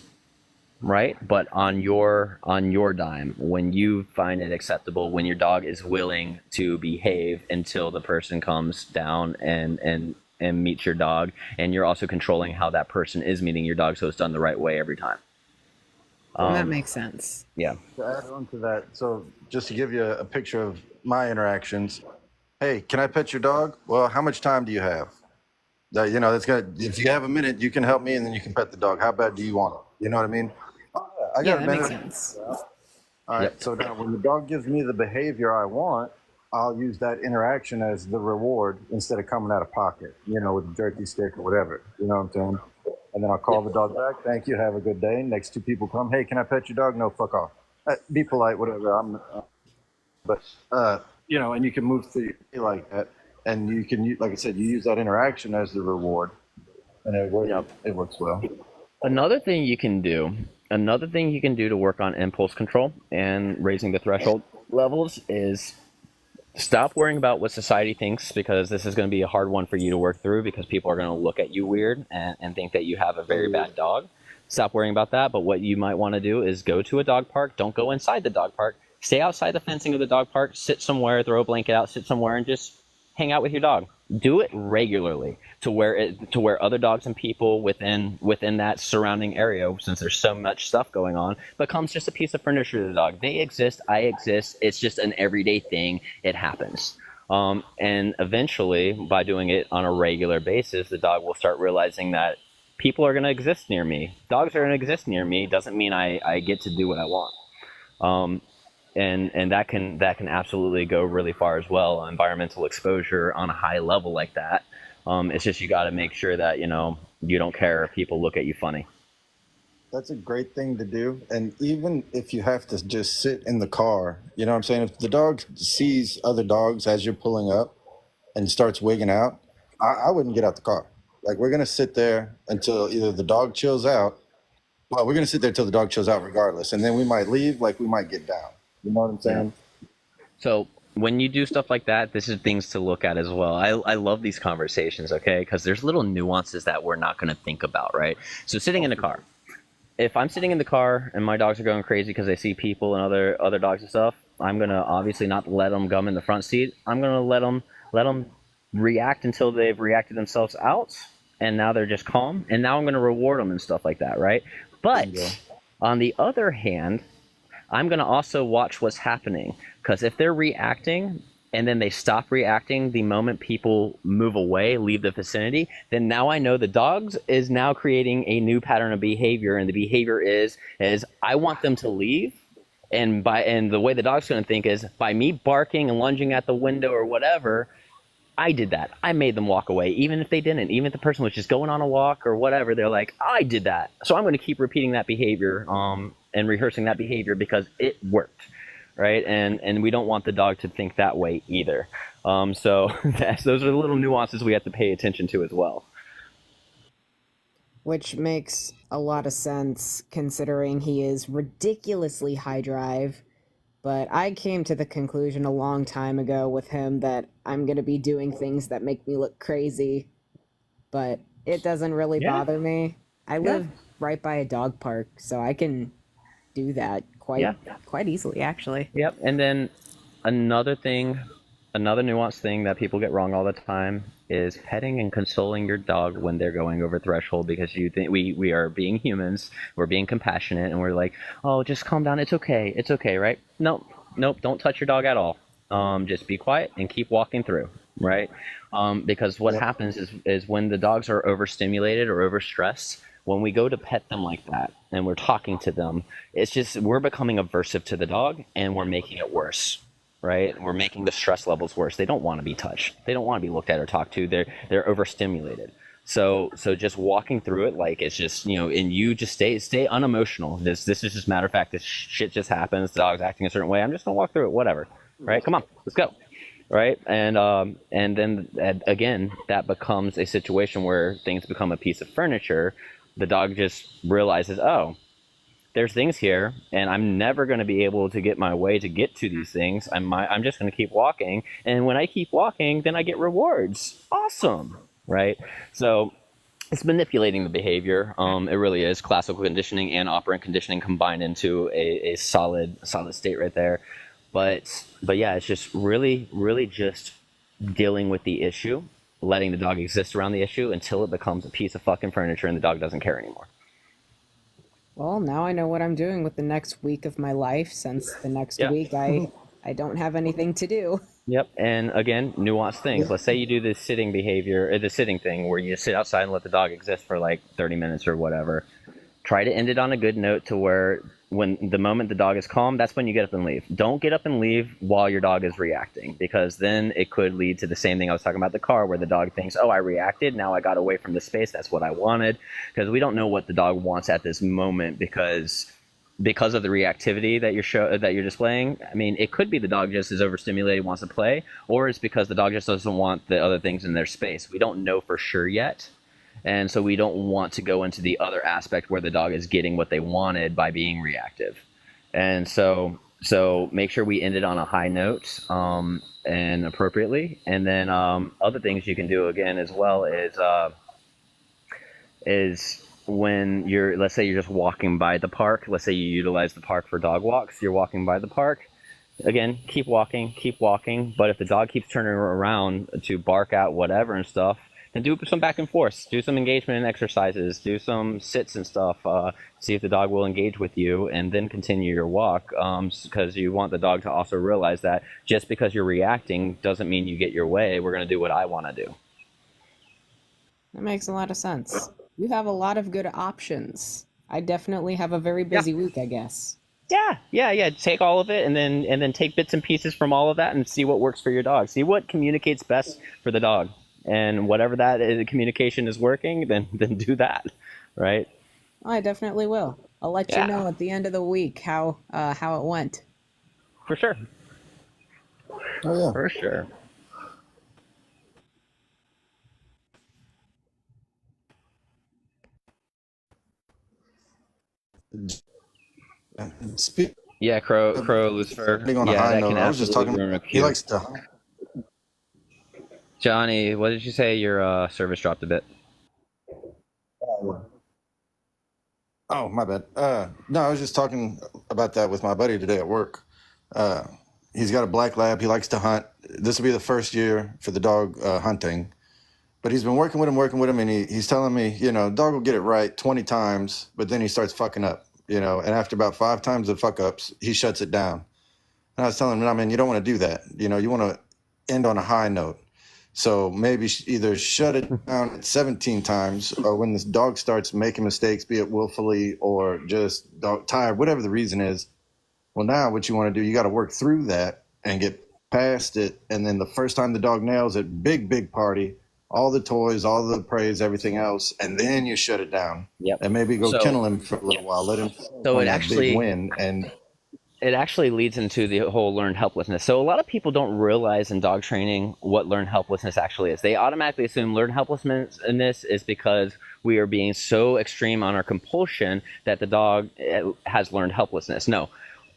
Speaker 1: right? But on your dime, when you find it acceptable, when your dog is willing to behave until the person comes down and meets your dog, and you're also controlling how that person is meeting your dog so it's done the right way every time.
Speaker 3: That makes sense.
Speaker 1: Yeah.
Speaker 4: To add on to that, so just to give you a picture of my interactions, hey, can I pet your dog? Well, how much time do you have? That's gonna. If you have a minute, you can help me, and then you can pet the dog. How bad do you want it? You know what I mean? I got a
Speaker 3: that
Speaker 4: minute.
Speaker 3: makes sense.
Speaker 4: All right. Yep. So now, when the dog gives me the behavior I want, I'll use that interaction as the reward instead of coming out of pocket. With a jerky stick or whatever. You know what I'm saying? And then I'll call the dog back. Thank you. Have a good day. Next two people come. Hey, can I pet your dog? No, fuck off. Be polite, whatever. And you can move through like that. And you can, like I said, you use that interaction as the reward. And it works well.
Speaker 1: Another thing you can do to work on impulse control and raising the threshold levels is stop worrying about what society thinks, because this is going to be a hard one for you to work through, because people are going to look at you weird and think that you have a very bad dog. Stop worrying about that. But what you might want to do is go to a dog park. Don't go inside the dog park. Stay outside the fencing of the dog park. Sit somewhere, throw a blanket out, sit somewhere, and just hang out with your dog. Do it regularly to where other dogs and people within that surrounding area, since there's so much stuff going on, becomes just a piece of furniture to the dog. They exist, I exist. It's just an everyday thing. It happens. And eventually, by doing it on a regular basis, the dog will start realizing that people are going to exist near me. Dogs are going to exist near me. Doesn't mean I get to do what I want. And that can absolutely go really far as well. Environmental exposure on a high level like that. It's just you got to make sure that you don't care if people look at you funny.
Speaker 4: That's a great thing to do. And even if you have to just sit in the car, you know what I'm saying? If the dog sees other dogs as you're pulling up and starts wigging out, I wouldn't get out the car. Like, we're going to sit there until either the dog chills out. Well, we're going to sit there until the dog chills out regardless. And then we might leave, like we might get down. You know what I'm saying?
Speaker 1: So when you do stuff like that, this is things to look at as well. I love these conversations, okay? Because there's little nuances that we're not going to think about, right? So sitting in the car. If I'm sitting in the car and my dogs are going crazy because they see people and other dogs and stuff, I'm gonna obviously not let them gum in the front seat. I'm gonna let them react until they've reacted themselves out, and now they're just calm. And now I'm gonna reward them and stuff like that, right? But on the other hand, I'm gonna also watch what's happening, because if they're reacting and then they stop reacting the moment people move away, leave the vicinity, then now I know the dogs is now creating a new pattern of behavior, and the behavior is I want them to leave, and the way the dog's going to think is by me barking and lunging at the window or whatever, I did that. I made them walk away, even if they didn't. Even if the person was just going on a walk or whatever, they're like, I did that. So I'm going to keep repeating that behavior and rehearsing that behavior because it worked. Right, and we don't want the dog to think that way either. So those are the little nuances we have to pay attention to as well.
Speaker 3: Which makes a lot of sense considering he is ridiculously high drive. But I came to the conclusion a long time ago with him that I'm going to be doing things that make me look crazy. But it doesn't really bother me. I live right by a dog park, so I can do that quite easily, actually.
Speaker 1: Yep. And then another nuanced thing that people get wrong all the time is petting and consoling your dog when they're going over threshold, because you think we are being humans, we're being compassionate, and we're like, oh, just calm down, it's okay, right? Nope, don't touch your dog at all. Just be quiet and keep walking through, right? Because what happens is when the dogs are overstimulated or overstressed, when we go to pet them like that and we're talking to them, it's just we're becoming aversive to the dog and we're making it worse, right? We're making the stress levels worse. They don't want to be touched. They don't want to be looked at or talked to. They're overstimulated. So just walking through it like it's just, and you just stay unemotional. This is just matter of fact. This shit just happens. The dog's acting a certain way. I'm just gonna walk through it. Whatever, right? Come on, let's go. Right, and then again, that becomes a situation where things become a piece of furniture. The dog just realizes, oh, there's things here, and I'm never going to be able to get my way to get to these things. I'm just going to keep walking, and when I keep walking, then I get rewards. Awesome, right? So it's manipulating the behavior. It really is classical conditioning and operant conditioning combined into a solid state right there. But yeah, it's just really just dealing with the issue, letting the dog exist around the issue until it becomes a piece of fucking furniture and the dog doesn't care anymore.
Speaker 3: Well, now I know what I'm doing with the next week of my life, since the next week I don't have anything to do.
Speaker 1: Yep, and again, nuanced things. Let's say you do this sitting behavior, or the sitting thing, where you sit outside and let the dog exist for like 30 minutes or whatever. Try to end it on a good note to where when the moment the dog is calm, that's when you get up and leave. Don't get up and leave while your dog is reacting, because then it could lead to the same thing I was talking about the car, where the dog thinks, oh, I reacted, now I got away from the space, that's what I wanted. Because we don't know what the dog wants at this moment because of the reactivity that you're displaying. I mean, it could be the dog just is overstimulated, wants to play, or it's because the dog just doesn't want the other things in their space. We don't know for sure yet. And so we don't want to go into the other aspect where the dog is getting what they wanted by being reactive. And so make sure we end it on a high note and appropriately. And then other things you can do again as well is when let's say you're just walking by the park. Let's say you utilize the park for dog walks. You're walking by the park. Again, keep walking. But if the dog keeps turning around to bark out whatever and stuff, and do some back and forth, do some engagement and exercises, do some sits and stuff, see if the dog will engage with you, and then continue your walk, because you want the dog to also realize that just because you're reacting doesn't mean you get your way. We're going to do what I want to do.
Speaker 3: That makes a lot of sense. You have a lot of good options. I definitely have a very busy week, I guess.
Speaker 1: Yeah. Take all of it, and then take bits and pieces from all of that, and see what works for your dog. See what communicates best for the dog, and whatever that is, communication is working, then do that, right?
Speaker 3: I definitely will. I'll let you know at the end of the week how it went.
Speaker 1: For sure.
Speaker 4: Oh yeah.
Speaker 1: For sure.
Speaker 4: Speaking
Speaker 1: Yeah, Crow, Lucifer.
Speaker 4: on a
Speaker 1: Yeah,
Speaker 4: high
Speaker 1: that
Speaker 4: note,
Speaker 1: can
Speaker 4: I was just
Speaker 1: absolutely
Speaker 4: talking.
Speaker 1: ruin a
Speaker 4: He
Speaker 1: queue.
Speaker 4: likes to.
Speaker 1: Johnny, what did you say? Your service dropped a bit.
Speaker 4: Oh, my bad. No, I was just talking about that with my buddy today at work. Uh, he's got a black lab. He likes to hunt. This will be the first year for the dog hunting. But he's been working with him, and he's telling me, dog will get it right 20 times, but then he starts fucking up, and after about 5 times of fuck ups, he shuts it down. And I was telling him, no, man, you don't want to do that. You want to end on a high note. So maybe either shut it down at 17 times, or when this dog starts making mistakes, be it willfully or just dog tired, whatever the reason is. Well, now what you want to do, you got to work through that and get past it. And then the first time the dog nails it, big party, all the toys, all the praise, everything else, and then you shut it down.
Speaker 1: Yep.
Speaker 4: And maybe go kennel him for a little while, let him
Speaker 1: So
Speaker 4: on
Speaker 1: it
Speaker 4: that
Speaker 1: actually
Speaker 4: big win. And
Speaker 1: it actually leads into the whole learned helplessness. So a lot of people don't realize in dog training what learned helplessness actually is. They automatically assume learned helplessness is because we are being so extreme on our compulsion that the dog has learned helplessness. No,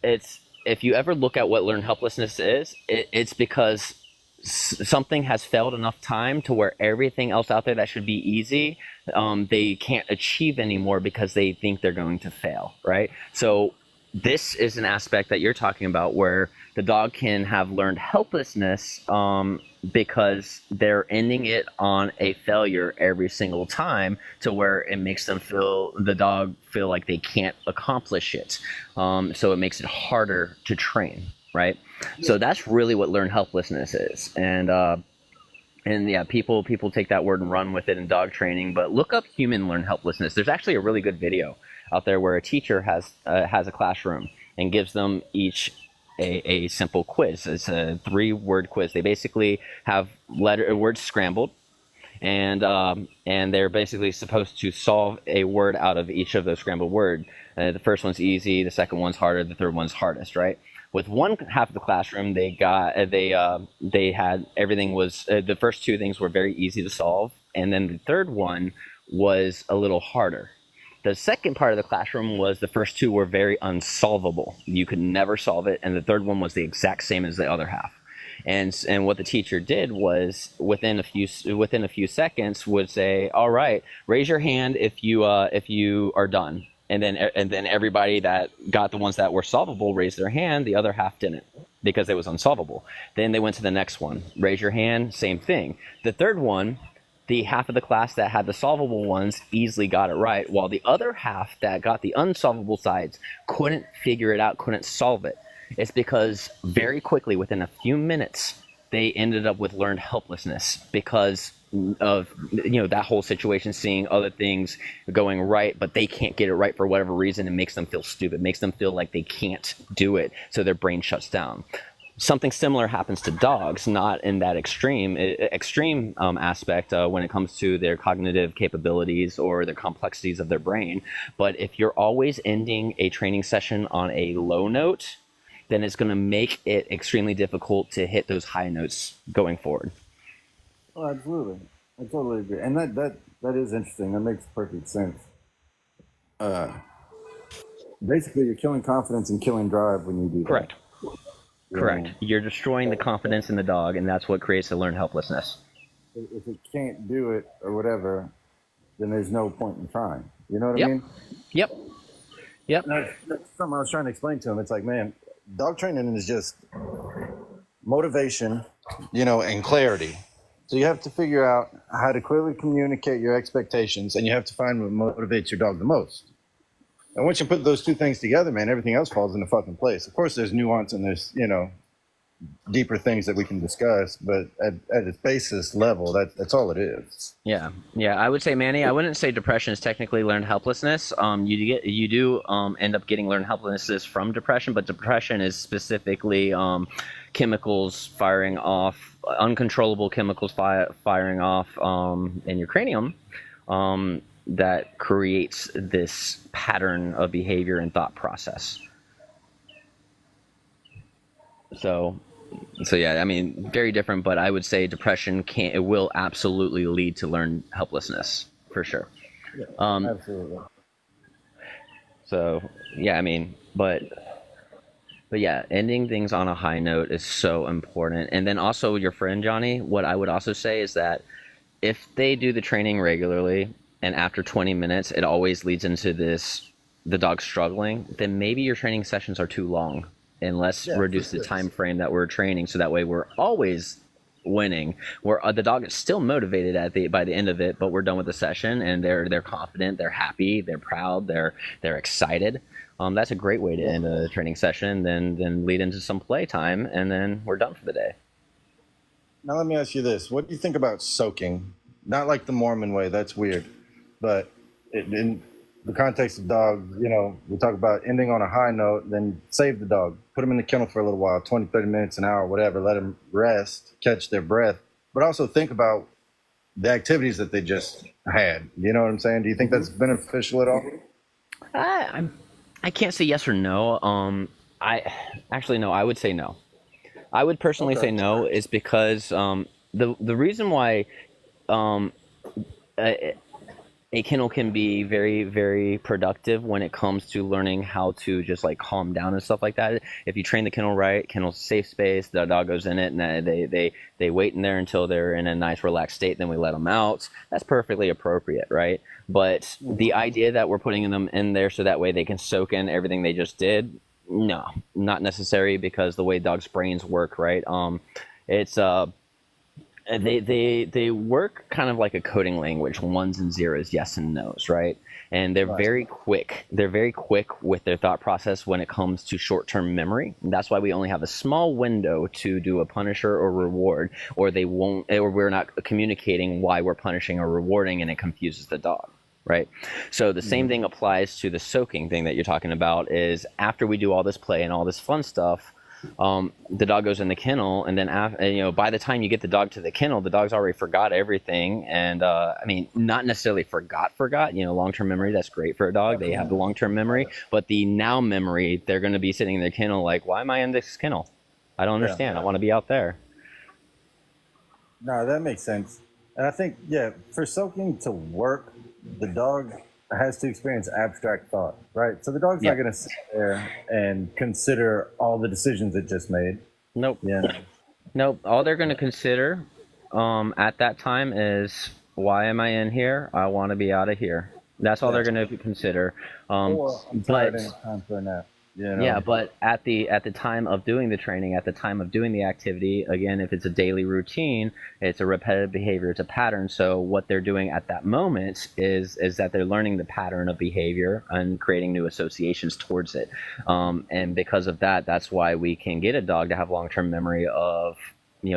Speaker 1: it's, if you ever look at what learned helplessness is, it's because something has failed enough time to where everything else out there that should be easy, they can't achieve anymore because they think they're going to fail, right? So this is an aspect that you're talking about where the dog can have learned helplessness because they're ending it on a failure every single time, to where it makes the dog feel like they can't accomplish it. So it makes it harder to train, right? So that's really what learned helplessness is. And yeah, people take that word and run with it in dog training, but look up human learned helplessness. There's actually a really good video out there where a teacher has a classroom and gives them each a simple quiz. It's a 3-word quiz. They basically have words scrambled, and they're basically supposed to solve a word out of each of those scrambled words. The first one's easy, the second one's harder, the third one's hardest, right? With one half of the classroom, they had everything was the first 2 things were very easy to solve, and then the third one was a little harder. The second part of the classroom was the first 2 were very unsolvable. You could never solve it, and the third one was the exact same as the other half. And what the teacher did was within a few seconds would say, "All right, raise your hand if you are done." And then everybody that got the ones that were solvable raised their hand. The other half didn't because it was unsolvable. Then they went to the next one. Raise your hand, same thing. The third one, the half of the class that had the solvable ones easily got it right, while the other half that got the unsolvable sides couldn't figure it out, couldn't solve it. It's because very quickly, within a few minutes, they ended up with learned helplessness because of that whole situation, seeing other things going right, but they can't get it right for whatever reason. It makes them feel stupid, makes them feel like they can't do it, so their brain shuts down. Something similar happens to dogs, not in that extreme aspect when it comes to their cognitive capabilities or the complexities of their brain. But if you're always ending a training session on a low note, then it's going to make it extremely difficult to hit those high notes going forward.
Speaker 4: Oh, absolutely. I totally agree. And that is interesting. That makes perfect sense. Basically, you're killing confidence and killing drive when you do that.
Speaker 1: Correct. Correct. You're destroying the confidence in the dog, and that's what creates the learned helplessness.
Speaker 4: If it can't do it or whatever, then there's no point in trying. You know what I mean?
Speaker 1: Yep.
Speaker 4: That's something I was trying to explain to him. It's like, man, dog training is just motivation, and clarity. So you have to figure out how to clearly communicate your expectations, and you have to find what motivates your dog the most. And once you put those 2 things together, man, everything else falls into fucking place. Of course, there's nuance and there's deeper things that we can discuss, but at its basis level, that's all it is.
Speaker 1: Yeah, yeah. I would say, Manny, I wouldn't say depression is technically learned helplessness. You do end up getting learned helplessness from depression, but depression is specifically chemicals firing off, uncontrollable chemicals firing off in your cranium that creates this pattern of behavior and thought process. So yeah, I mean, very different, but I would say depression it will absolutely lead to learned helplessness for sure.
Speaker 4: Yeah, absolutely.
Speaker 1: So yeah, I mean, but yeah, ending things on a high note is so important. And then also your friend Johnny, what I would also say is that if they do the training regularly and after 20 minutes it always leads into the dog struggling, then maybe your training sessions are too long. And let's reduce the time frame that we're training, so that way we're always winning. The dog is still motivated by the end of it, but we're done with the session and they're confident, they're happy, they're proud, they're excited. That's a great way to end a training session. Then lead into some play time, and then we're done for the day.
Speaker 4: Now let me ask you this: what do you think about soaking? Not like the Mormon way, that's weird, but in the context of dogs, we talk about ending on a high note, then save the dog, put them in the kennel for a little while, 20, 30 minutes, an hour, whatever, let them rest, catch their breath, but also think about the activities that they just had. You know what I'm saying? Do you think that's beneficial at all?
Speaker 1: I can't say yes or no. I would say no. I would personally say no, is because the reason why a kennel can be very, very productive when it comes to learning how to just like calm down and stuff like that. If you train the kennel right, kennel's a safe space, the dog goes in it, and they wait in there until they're in a nice relaxed state, then we let them out. That's perfectly appropriate, right? But the idea that we're putting them in there so that way they can soak in everything they just did, no, not necessary, because the way dogs' brains work, right? It's they work kind of like a coding language, ones and zeros, yes and no's, right? And they're very quick. They're very quick with their thought process when it comes to short-term memory. And that's why we only have a small window to do a punisher or reward, or we're not communicating why we're punishing or rewarding, and it confuses the dog, right? So the same thing applies to the soaking thing that you're talking about. Is after we do all this play and all this fun stuff, the dog goes in the kennel, and then by the time you get the dog to the kennel, the dog's already forgot everything. And I mean, not necessarily forgot. Long-term memory, that's great for a dog. They have the long-term memory, but the now memory, they're going to be sitting in their kennel like, why am I in this kennel? I don't understand. I want to be out there.
Speaker 4: No, that makes sense. And I think, for soaking to work, the dog has to experience abstract thought, right? So the dog's not going to sit there and consider all the decisions it just made.
Speaker 1: Nope.
Speaker 4: Yeah.
Speaker 1: Nope. All they're going to consider at that time is, why am I in here? I want to be out of here. That's all they're going to consider.
Speaker 4: Or I'm tired and it's time for a nap.
Speaker 1: Yeah, but at the time of doing the training, at the time of doing the activity, again, if it's a daily routine, it's a repetitive behavior, it's a pattern. So what they're doing at that moment is that they're learning the pattern of behavior and creating new associations towards it. And because of that, that's why we can get a dog to have long-term memory of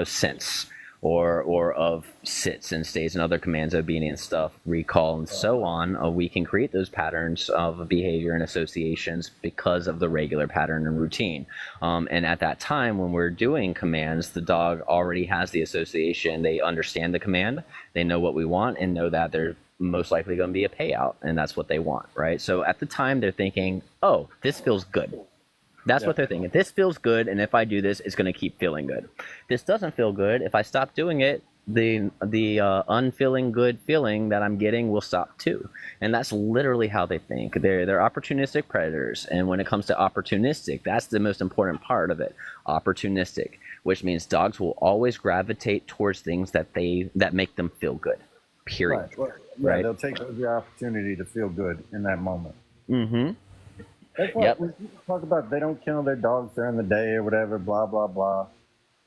Speaker 1: scents, or of sits and stays and other commands, obedience stuff, recall, and so on. We can create those patterns of behavior and associations because of the regular pattern and routine. And at that time, when we're doing commands, the dog already has the association. They understand the command, they know what we want, and know that they're most likely going to be a payout, and that's what they want, right? So at the time, they're thinking, oh, this feels good. That's what they're thinking. This feels good, and if I do this, it's going to keep feeling good. This doesn't feel good. If I stop doing it, the unfeeling good feeling that I'm getting will stop too. And that's literally how they think. They're opportunistic predators, and when it comes to opportunistic, that's the most important part of it. Opportunistic, which means dogs will always gravitate towards things that make them feel good. Period.
Speaker 4: Right. They'll take the opportunity to feel good in that moment.
Speaker 1: Mm-hmm.
Speaker 4: That's why when people talk about they don't kill their dogs during the day or whatever, blah, blah, blah.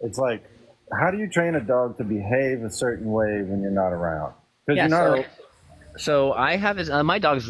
Speaker 4: It's like, how do you train a dog to behave a certain way when you're not around? Because you're not
Speaker 1: So I have my dogs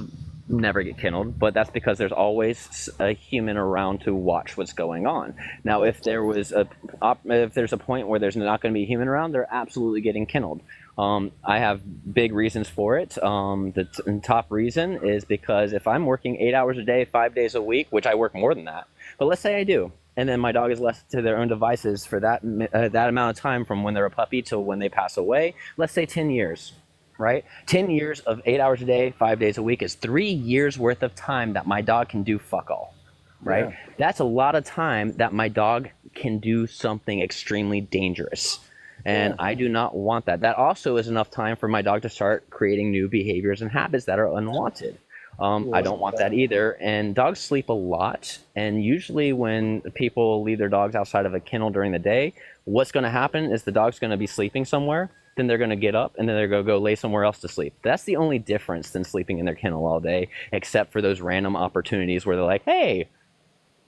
Speaker 1: never get kennelled, but that's because there's always a human around to watch what's going on. Now, if there's a point where there's not going to be a human around, they're absolutely getting kennelled. I have big reasons for it. The top reason is because if I'm working 8 hours a day, 5 days a week, which I work more than that, but let's say I do, and then my dog is left to their own devices for that amount of time from when they're a puppy till when they pass away, let's say 10 years. Right? 10 years of 8 hours a day, 5 days a week is 3 years worth of time that my dog can do fuck all. Right? Yeah. That's a lot of time that my dog can do something extremely dangerous. And I do not want that. That also is enough time for my dog to start creating new behaviors and habits that are unwanted. I don't want that either. And dogs sleep a lot. And usually when people leave their dogs outside of a kennel during the day, what's going to happen is the dog's going to be sleeping somewhere. Then they're going to get up and then they're going to go lay somewhere else to sleep. That's the only difference than sleeping in their kennel all day, except for those random opportunities where they're like, hey,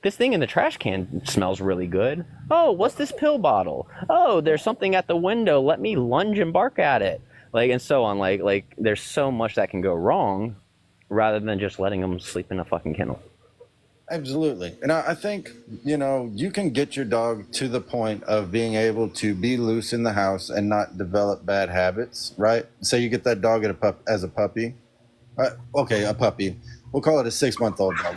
Speaker 1: this thing in the trash can smells really good. Oh, what's this pill bottle? Oh, there's something at the window. Let me lunge and bark at it. Like, and so on. Like there's so much that can go wrong rather than just letting them sleep in a fucking kennel.
Speaker 4: Absolutely. And I think, you can get your dog to the point of being able to be loose in the house and not develop bad habits, right? Say you get that dog as a puppy. Okay, a puppy. We'll call it a 6-month-old dog.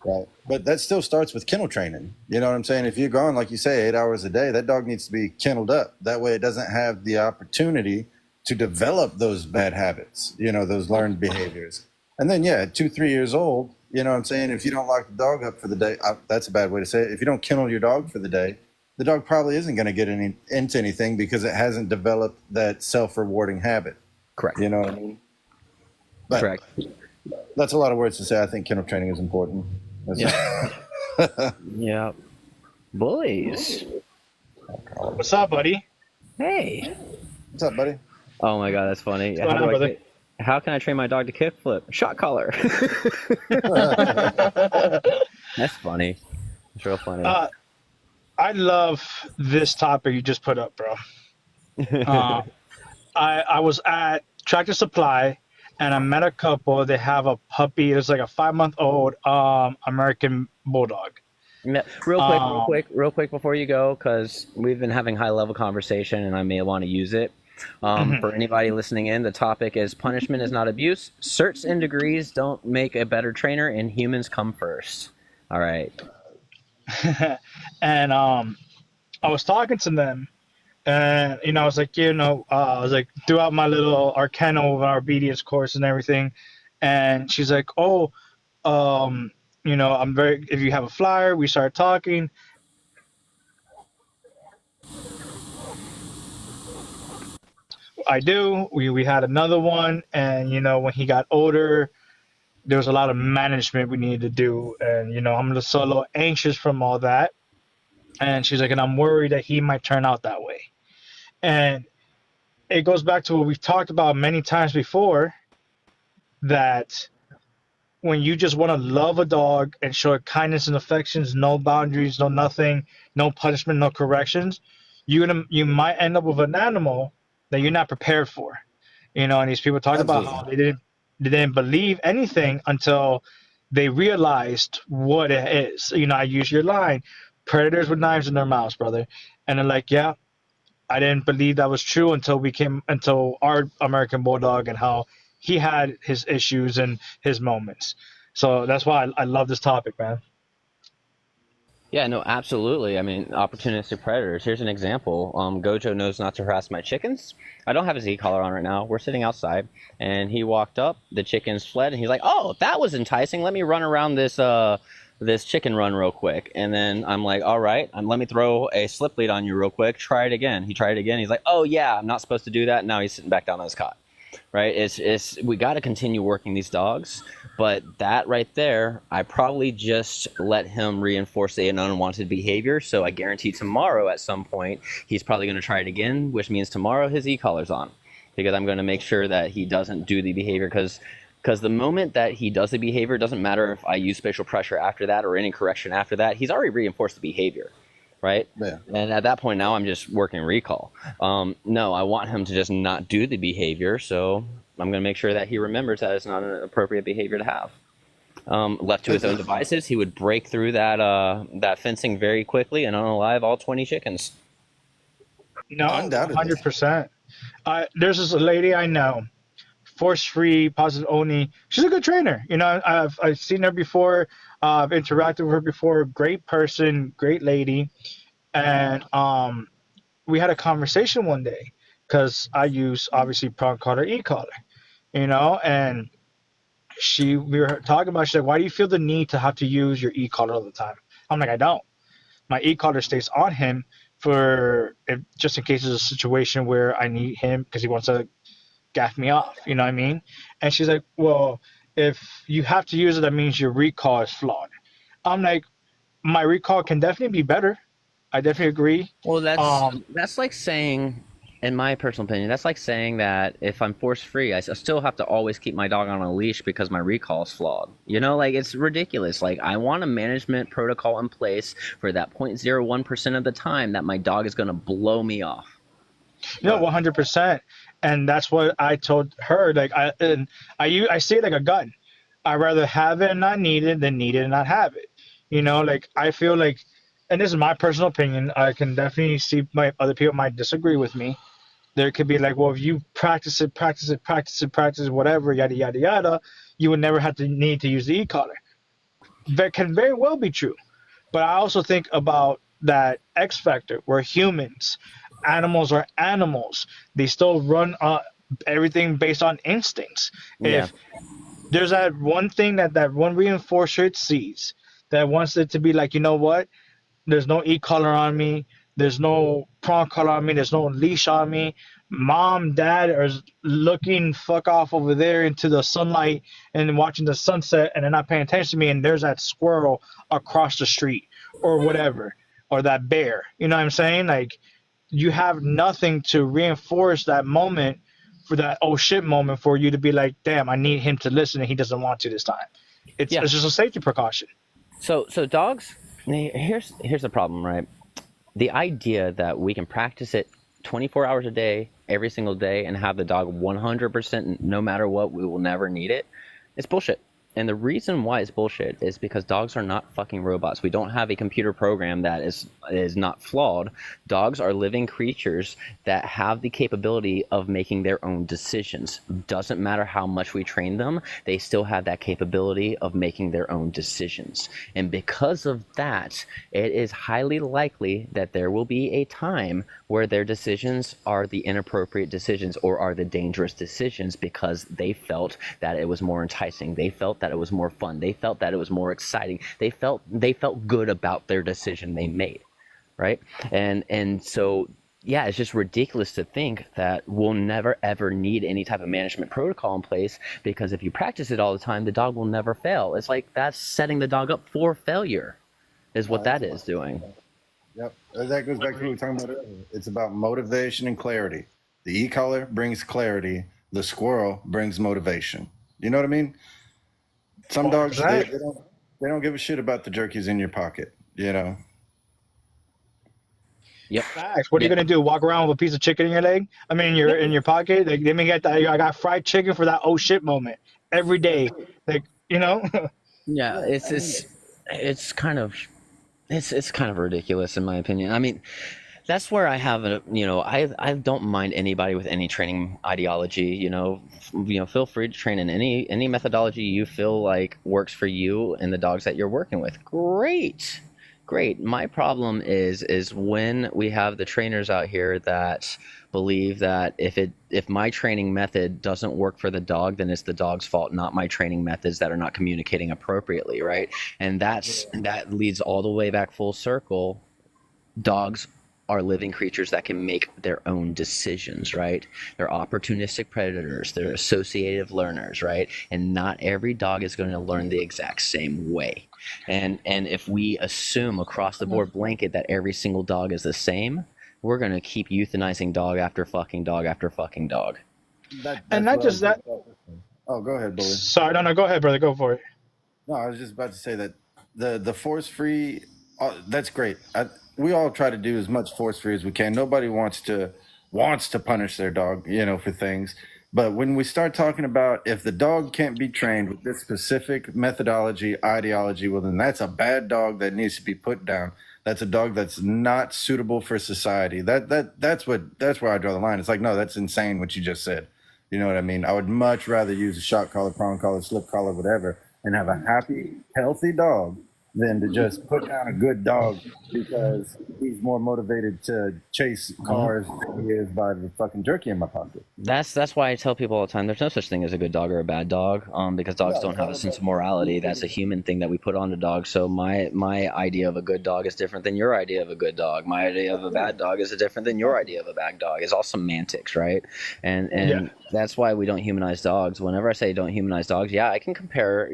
Speaker 4: Right. But that still starts with kennel training. You know what I'm saying? If you're gone, like you say, 8 hours a day, that dog needs to be kenneled up. That way it doesn't have the opportunity to develop those bad habits, those learned behaviors. And then, 2-3 years old, you know what I'm saying? If you don't lock the dog up for the day, that's a bad way to say it. If you don't kennel your dog for the day, the dog probably isn't going to get into anything because it hasn't developed that self-rewarding habit.
Speaker 1: Correct.
Speaker 4: You know what I mean? But
Speaker 1: correct.
Speaker 4: That's a lot of words to say. I think kennel training is important.
Speaker 1: Yeah. Boys.
Speaker 5: What's up, buddy?
Speaker 1: Hey.
Speaker 4: What's up, buddy?
Speaker 1: Oh my god, that's funny.
Speaker 5: What's going on, brother?
Speaker 1: How can I train my dog to kickflip? Shot collar. That's funny. It's real funny.
Speaker 5: I love this topic you just put up, bro. I was at Tractor Supply and I met a couple. They have a puppy. It's like a 5-month-old American Bulldog.
Speaker 1: Real quick before you go, because we've been having high-level conversation and I may want to use it. For anybody listening in, the topic is punishment is not abuse. Certs and degrees don't make a better trainer, and humans come first. All right.
Speaker 5: And I was talking to them, and I was like, throughout my little Arcana of our obedience course and everything, and she's like, I'm very. If you have a flyer, we start talking. I do. We had another one, and when he got older, there was a lot of management we needed to do, and I'm just a little anxious from all that. And she's like, and I'm worried that he might turn out that way. And it goes back to what we've talked about many times before, that when you just want to love a dog and show it kindness and affections, no boundaries, no nothing, no punishment, no corrections, you might end up with an animal that you're not prepared for, and these people talk about how they didn't believe anything until they realized what it is. I use your line, predators with knives in their mouths, brother. And they're like, yeah, I didn't believe that was true until our American Bulldog and how he had his issues and his moments. So that's why I love this topic, man.
Speaker 1: Yeah, no, absolutely. I mean, opportunistic predators. Here's an example. Gojo knows not to harass my chickens. I don't have his e-collar on right now. We're sitting outside, and he walked up. The chickens fled, and he's like, "Oh, that was enticing. Let me run around this chicken run real quick." And then I'm like, "All right, let me throw a slip lead on you real quick. Try it again." He tried it again. He's like, "Oh yeah, I'm not supposed to do that." Now he's sitting back down on his cot. Right? It's we got to continue working these dogs, but that right there, I probably just let him reinforce an unwanted behavior. So I guarantee tomorrow at some point he's probably going to try it again, which means tomorrow his e-collar's on, because I'm going to make sure that he doesn't do the behavior, because the moment that he does the behavior, doesn't matter if I use spatial pressure after that or any correction after that, he's already reinforced the behavior. Right? Yeah. And at that point now I'm just working recall. No, I want him to just not do the behavior. So I'm going to make sure that he remembers that it's not an appropriate behavior to have. Left to his own devices, he would break through that fencing very quickly and unalive all 20 chickens.
Speaker 5: No,
Speaker 4: Undoubtedly.
Speaker 5: 100%. There's this lady I know, force free, positive only. She's a good trainer. You know, I've seen her before. I've interacted with her before. Great person, great lady. And we had a conversation one day because I use obviously prong collar, e collar, you know, and we were talking about. She's like, why do you feel the need to have to use your e collar all the time? I'm like, I don't. My e collar stays on him just in case there's a situation where I need him because he wants to gaff me off. You know what I mean? And she's like, well, if you have to use it, that means your recall is flawed. I'm like, my recall can definitely be better. I definitely agree.
Speaker 1: Well, that's like saying, in my personal opinion, that's like saying that if I'm force free, I still have to always keep my dog on a leash because my recall is flawed. You know, like it's ridiculous. Like I want a management protocol in place for that 0.01% of the time that my dog is going to blow me off.
Speaker 5: No, 100%. And that's what I told her. Like I say it like a gun. I'd rather have it and not need it than need it and not have it. You know, like I feel like, and this is my personal opinion. I can definitely see my other people might disagree with me. There could be like, well, if you practice it, whatever, yada yada yada, you would never have to need to use the e-collar. That can very well be true. But I also think about that X factor where humans, animals are animals. They still run everything based on instincts.
Speaker 1: Yeah.
Speaker 5: If there's that one thing that one reinforcer it sees that wants it to be like, you know what? There's no e-collar on me. There's no prong collar on me. There's no leash on me. Mom, dad are looking fuck off over there into the sunlight and watching the sunset, and they're not paying attention to me. And there's that squirrel across the street, or whatever, or that bear. You know what I'm saying? Like, you have nothing to reinforce that moment for that oh shit moment for you to be like, damn, I need him to listen, and he doesn't want to this time. It's just a safety precaution.
Speaker 1: So dogs. Here's the problem, right? The idea that we can practice it 24 hours a day, every single day, and have the dog 100% no matter what, we will never need it. It's bullshit. And the reason why it's bullshit is because dogs are not fucking robots. We don't have a computer program that is not flawed. Dogs are living creatures that have the capability of making their own decisions. Doesn't matter how much we train them, they still have that capability of making their own decisions. And because of that, it is highly likely that there will be a time where their decisions are the inappropriate decisions or are the dangerous decisions because they felt that it was more enticing. They felt that it was more fun. They felt that it was more exciting. They felt good about their decision they made, right? And so yeah, it's just ridiculous to think that we'll never ever need any type of management protocol in place because if you practice it all the time, the dog will never fail. It's like that's setting the dog up for failure, is what that is doing.
Speaker 4: Yep, that goes back to what we were talking about earlier. It's about motivation and clarity. The e-collar brings clarity. The squirrel brings motivation. You know what I mean? Some dogs, they don't give a shit about the jerkies in your pocket, you know?
Speaker 1: Yep.
Speaker 5: Facts. What are you gonna do? Walk around with a piece of chicken in your leg? I mean, in your pocket. Like, they may get that. I got fried chicken for that oh shit moment every day. Like, you know.
Speaker 1: Yeah, it's kind of ridiculous in my opinion. I mean, that's where I have I don't mind anybody with any training ideology. Feel free to train in any methodology you feel like works for you and the dogs that you're working with. Great. My problem is when we have the trainers out here that believe that if my training method doesn't work for the dog, then it's the dog's fault, not my training methods that are not communicating appropriately, right? And that leads all the way back full circle. Dogs are living creatures that can make their own decisions, right? They're opportunistic predators. They're associative learners, right? And not every dog is going to learn the exact same way. And if we assume across the board blanket that every single dog is the same, we're going to keep euthanizing dog after fucking dog after fucking dog.
Speaker 5: And not just that.
Speaker 4: Oh, go ahead, Bully.
Speaker 5: Sorry, no, go ahead, brother. Go for it.
Speaker 4: No, I was just about to say that the force free, that's great. We all try to do as much force free as we can. Nobody wants to punish their dog, for things. But when we start talking about if the dog can't be trained with this specific methodology, ideology, well, then that's a bad dog that needs to be put down. That's a dog that's not suitable for society. That's where I draw the line. It's like, no, that's insane what you just said. You know what I mean? I would much rather use a shock collar, prong collar, slip collar, whatever, and have a happy, healthy dog than to just put down a good dog because he's more motivated to chase cars than he is by the fucking jerky in my pocket.
Speaker 1: That's why I tell people all the time there's no such thing as a good dog or a bad dog, because dogs
Speaker 4: No,
Speaker 1: don't
Speaker 4: it's
Speaker 1: have
Speaker 4: all
Speaker 1: a sense
Speaker 4: about
Speaker 1: of morality. That's a human thing that we put on a dog. So my idea of a good dog is different than your idea of a good dog. My idea of a bad dog is different than your idea of a bad dog. It's all semantics, right? And that's why we don't humanize dogs. Whenever I say don't humanize dogs, yeah, I can compare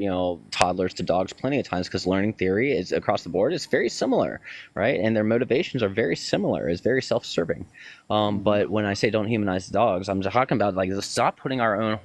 Speaker 1: toddlers to dogs plenty of times because learning theory is across the board is very similar, right? And their motivations are very similar. It's very self-serving. But when I say don't humanize dogs, I'm just talking about like stop putting our own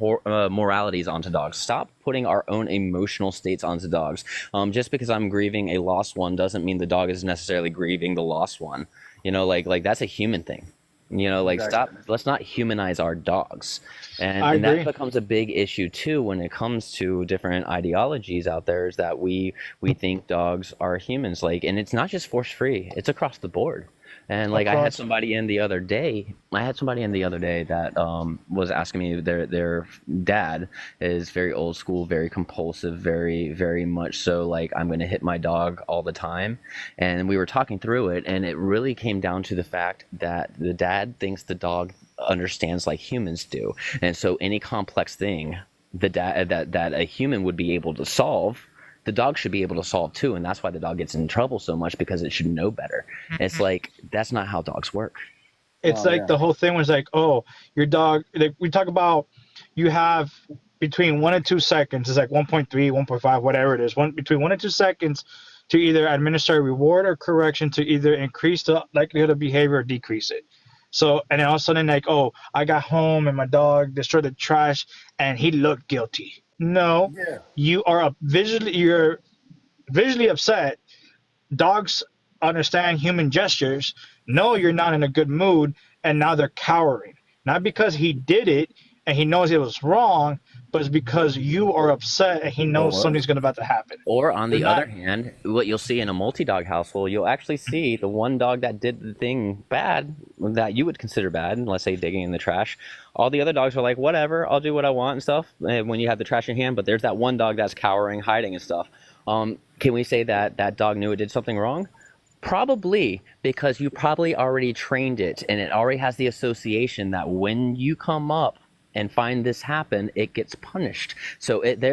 Speaker 1: moralities onto dogs. Stop putting our own emotional states onto dogs. Just because I'm grieving a lost one doesn't mean the dog is necessarily grieving the lost one. Like that's a human thing. Stop. Let's not humanize our dogs, and that becomes a big issue too when it comes to different ideologies out there. Is that we think dogs are humans, and it's not just force free; it's across the board. And I had somebody in the other day. That was asking me their dad is very old school, very compulsive, very very much so. I'm going to hit my dog all the time, and we were talking through it, and it really came down to the fact that the dad thinks the dog understands like humans do, and so any complex thing that a human would be able to solve, the dog should be able to solve too, and that's why the dog gets in trouble so much because it should know better. It's that's not how dogs work.
Speaker 5: It's the whole thing was your dog. We talk about you have between 1 and 2 seconds. It's 1.3, 1.5, whatever it is. Between 1 and 2 seconds to either administer a reward or correction to either increase the likelihood of behavior or decrease it. So, and then all of a sudden, I got home and my dog destroyed the trash and he looked guilty. No, you're visually upset. Dogs understand human gestures, know you're not in a good mood, and now they're cowering. Not because he did it and he knows it was wrong, but it's because you are upset and he knows something's about to happen.
Speaker 1: Or on the other hand, what you'll see in a multi-dog household, you'll actually see the one dog that did the thing bad, that you would consider bad, let's say digging in the trash. All the other dogs are like, whatever, I'll do what I want and stuff when you have the trash in hand, but there's that one dog that's cowering, hiding and stuff. Can we say that dog knew it did something wrong? Probably, because you probably already trained it, and it already has the association that when you come up and find this happen, it gets punished. So it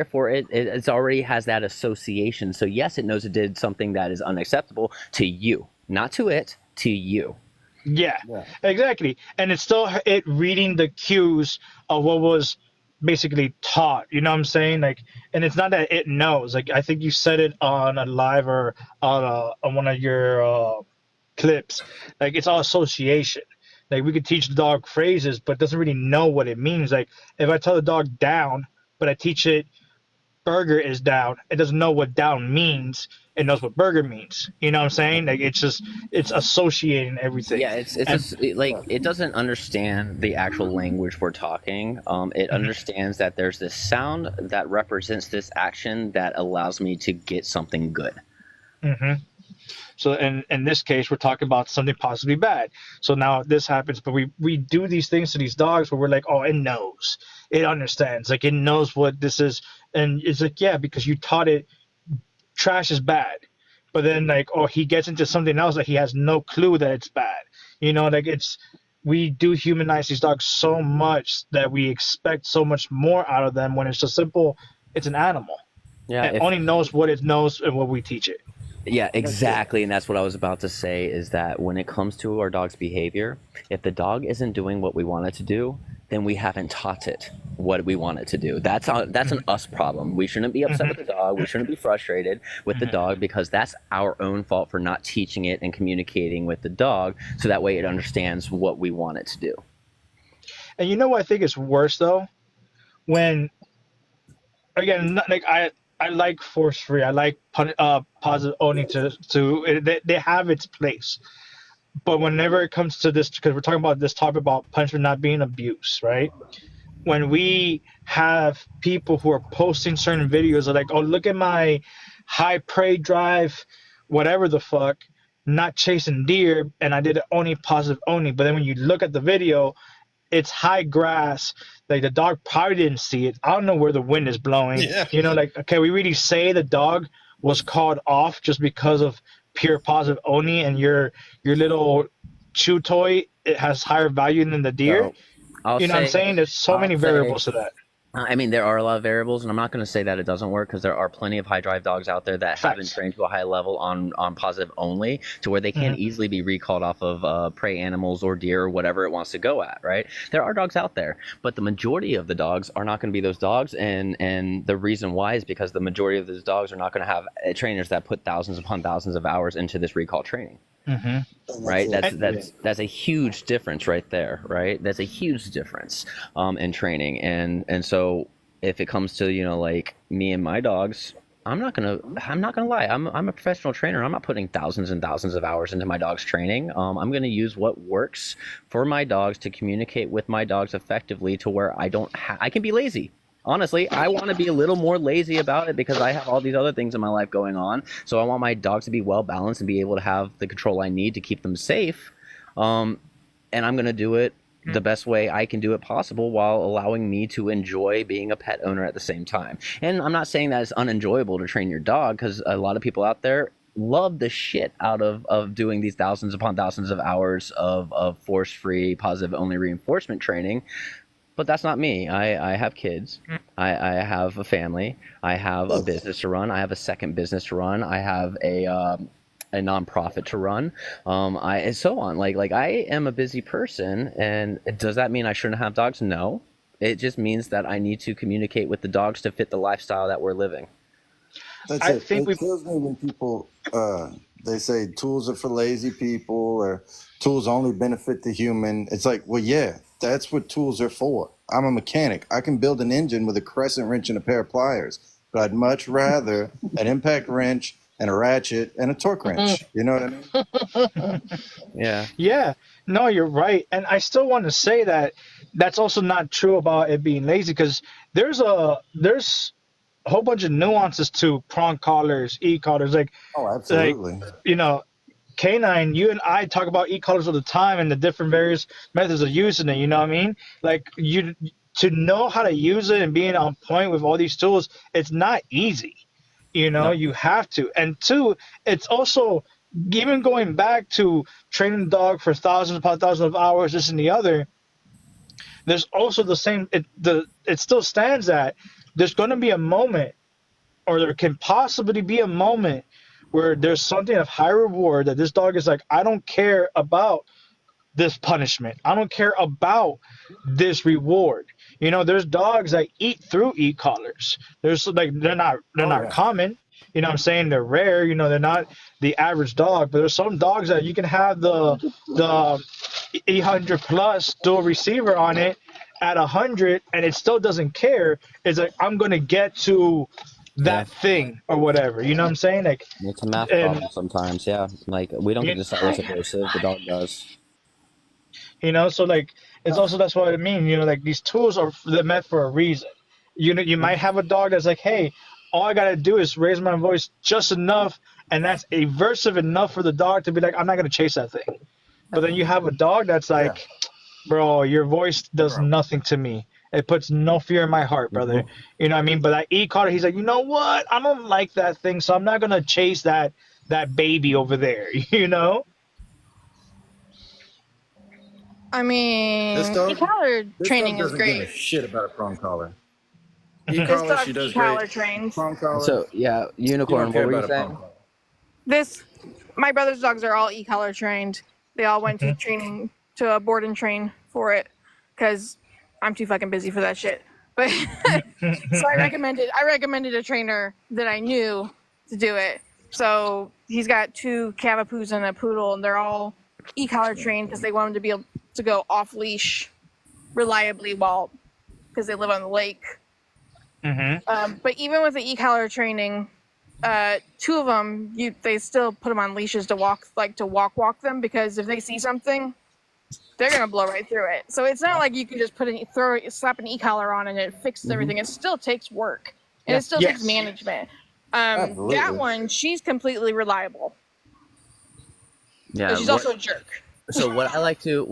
Speaker 1: already has that association. So yes, it knows it did something that is unacceptable to you, not to it, to you.
Speaker 5: Yeah, exactly. And it's still reading the cues of what was basically taught. You know what I'm saying? And it's not that it knows. I think you said it on a live or on one of your clips. It's all association. We could teach the dog phrases, but it doesn't really know what it means. If I tell the dog down, but I teach it burger is down, it doesn't know what down means. It knows what burger means. You know what I'm saying? It's associating everything.
Speaker 1: Yeah, it doesn't understand the actual language we're talking. It understands that there's this sound that represents this action that allows me to get something good.
Speaker 5: Mm-hmm. So in this case, we're talking about something possibly bad. So now this happens, but we do these things to these dogs where we're like, oh, it knows. It understands. It knows what this is. And it's because you taught it trash is bad. But then he gets into something else that he has no clue that it's bad. We do humanize these dogs so much that we expect so much more out of them when it's just simple. It's an animal. Yeah. It only knows what it knows and what we teach it.
Speaker 1: Yeah, exactly. And that's what I was about to say, is that when it comes to our dog's behavior, if the dog isn't doing what we want it to do, then we haven't taught it what we want it to do. That's an us problem. We shouldn't be upset with the dog. We shouldn't be frustrated with the dog, because that's our own fault for not teaching it and communicating with the dog so that way it understands what we want it to do.
Speaker 5: And what I think is worse, though? When, again, I like force free. I like positive owning they have its place. But whenever it comes to this, because we're talking about this topic about punishment not being abuse, right? when we have people who are posting certain videos of like, oh, look at my high prey drive, whatever the fuck, not chasing deer, and I did it only positive only. But then when you look at the video, it's high grass. Like the dog probably didn't see it. I don't know where the wind is blowing.
Speaker 4: Yeah.
Speaker 5: You know, like, okay, we really say the dog was called off just because of pure positive only, and your little chew toy, it has higher value than the deer.
Speaker 1: So I'll
Speaker 5: You know what I'm
Speaker 1: say,
Speaker 5: saying? There's so many
Speaker 1: I'll say,
Speaker 5: variables to that.
Speaker 1: I mean, there are a lot of variables, and I'm not going to say that it doesn't work because there are plenty of high drive dogs out there that have been
Speaker 5: Facts.
Speaker 1: trained to a high level on positive only, to where they can easily be recalled off of prey animals or deer or whatever it wants to go at, right? There are dogs out there, but the majority of the dogs are not going to be those dogs, and the reason why is because the majority of those dogs are not going to have trainers that put thousands upon thousands of hours into this recall training. Right, that's a huge difference right there, right? That's a huge difference in training, and so if it comes to, you know, like me and my dogs, I'm not gonna lie, I'm a professional trainer. I'm not putting thousands and thousands of hours into my dog's training. I'm gonna use what works for my dogs to communicate with my dogs effectively, to where I can be lazy. Honestly, I want to be a little more lazy about it because I have all these other things in my life going on. So I want my dogs to be well balanced and be able to have the control I need to keep them safe. And I'm going to do it the best way I can do it possible, while allowing me to enjoy being a pet owner at the same time. And I'm not saying that it's unenjoyable to train your dog, because a lot of people out there love the shit out of doing these thousands upon thousands of hours of force-free, positive-only reinforcement training. But that's not me. I have kids. I have a family. I have a business to run. I have a second business to run. I have a nonprofit to run. And so on. Like I am a busy person, and does that mean I shouldn't have dogs? No. It just means that I need to communicate with the dogs to fit the lifestyle that we're living.
Speaker 4: That's
Speaker 5: I
Speaker 4: it.
Speaker 5: think
Speaker 4: It kills me when people they say tools are for lazy people, or tools only benefit the human. It's like, well, yeah, that's what tools are for. I'm a mechanic. I can build an engine with a crescent wrench and a pair of pliers, but I'd much rather an impact wrench and a ratchet and a torque wrench. You know what I mean?
Speaker 1: Yeah.
Speaker 5: Yeah, no, you're right. And I still want to say that that's also not true about it being lazy, because there's a whole bunch of nuances to prong collars, e-collars. Like,
Speaker 4: Oh, absolutely.
Speaker 5: you know, Canine, you and I talk about e-collars all the time and the different various methods of using it. You know what I mean? Like, you to know how to use it and being on point with all these tools, it's not easy. You know, you have to. And two, it's also, even going back to training the dog for thousands upon thousands of hours, this and the other, there's also the same, it still stands that there's going to be a moment, or there can possibly be a moment, where there's something of high reward that this dog is like, I don't care about this punishment. I don't care about this reward. You know, there's dogs that eat through e-collars. There's like, they're not common. You know what I'm saying? They're rare. You know, they're not the average dog, but there's some dogs that you can have the 800 plus dual receiver on it at 100, and it still doesn't care. It's like, I'm going to get to that thing or whatever. You know what I'm saying? Like,
Speaker 1: It's a math problem sometimes, yeah. Like, we don't get to decide what's aggressive, the dog does.
Speaker 5: You know, so like, it's also, that's what I mean. You know, like, these tools they're meant for a reason. You know, you might have a dog that's like, hey, all I gotta do is raise my voice just enough, and that's aversive enough for the dog to be like, I'm not gonna chase that thing. But then you have a dog that's like, bro, your voice does nothing to me. It puts no fear in my heart, brother. You know what I mean? But that e-collar, he's like, you know what? I don't like that thing, so I'm not gonna chase that baby over there. You know?
Speaker 6: I mean,
Speaker 4: This dog-
Speaker 6: e-collar training is
Speaker 4: doesn't give a
Speaker 6: great.
Speaker 4: shit about a prong collar.
Speaker 6: This
Speaker 4: E-collar,
Speaker 6: dog's
Speaker 4: she does
Speaker 6: e-collar
Speaker 4: great.
Speaker 6: trained.
Speaker 4: Prong collar.
Speaker 1: So, yeah,
Speaker 4: you
Speaker 1: Unicorn,
Speaker 4: don't care
Speaker 1: what were you
Speaker 4: about a
Speaker 1: saying?
Speaker 4: prong collar.
Speaker 6: My brother's dogs are all e-collar trained. They all went to training, to a board and train for it, because I'm too fucking busy for that shit. But so I recommended a trainer that I knew to do it. So he's got 2 Cavapoos and a poodle, and they're all e-collar trained because they want them to be able to go off leash reliably because they live on the lake. But even with the e-collar training, 2 of them, they still put them on leashes to walk them, because if they see something, they're gonna blow right through it. So it's not like you can just slap an e-collar on and it fixes everything. It still takes work and it still takes management.
Speaker 4: Absolutely.
Speaker 6: That one, she's completely reliable.
Speaker 1: Yeah,
Speaker 6: But she's also a jerk.
Speaker 1: So what I like to,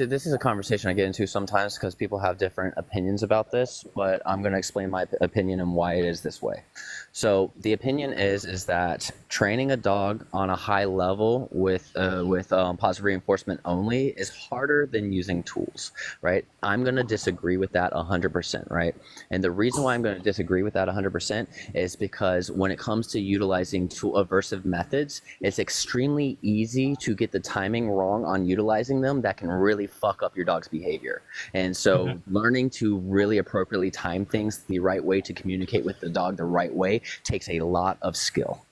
Speaker 1: this is a conversation I get into sometimes because people have different opinions about this, but I'm going to explain my opinion and why it is this way. So the opinion is that training a dog on a high level with positive reinforcement only is harder than using tools, right? I'm going to disagree with that 100%, right? And the reason why I'm going to disagree with that 100% is because when it comes to utilizing aversive methods, it's extremely easy to get the timing wrong on utilizing them that can really fuck up your dog's behavior. And so learning to really appropriately time things the right way to communicate with the dog the right way takes a lot of skill.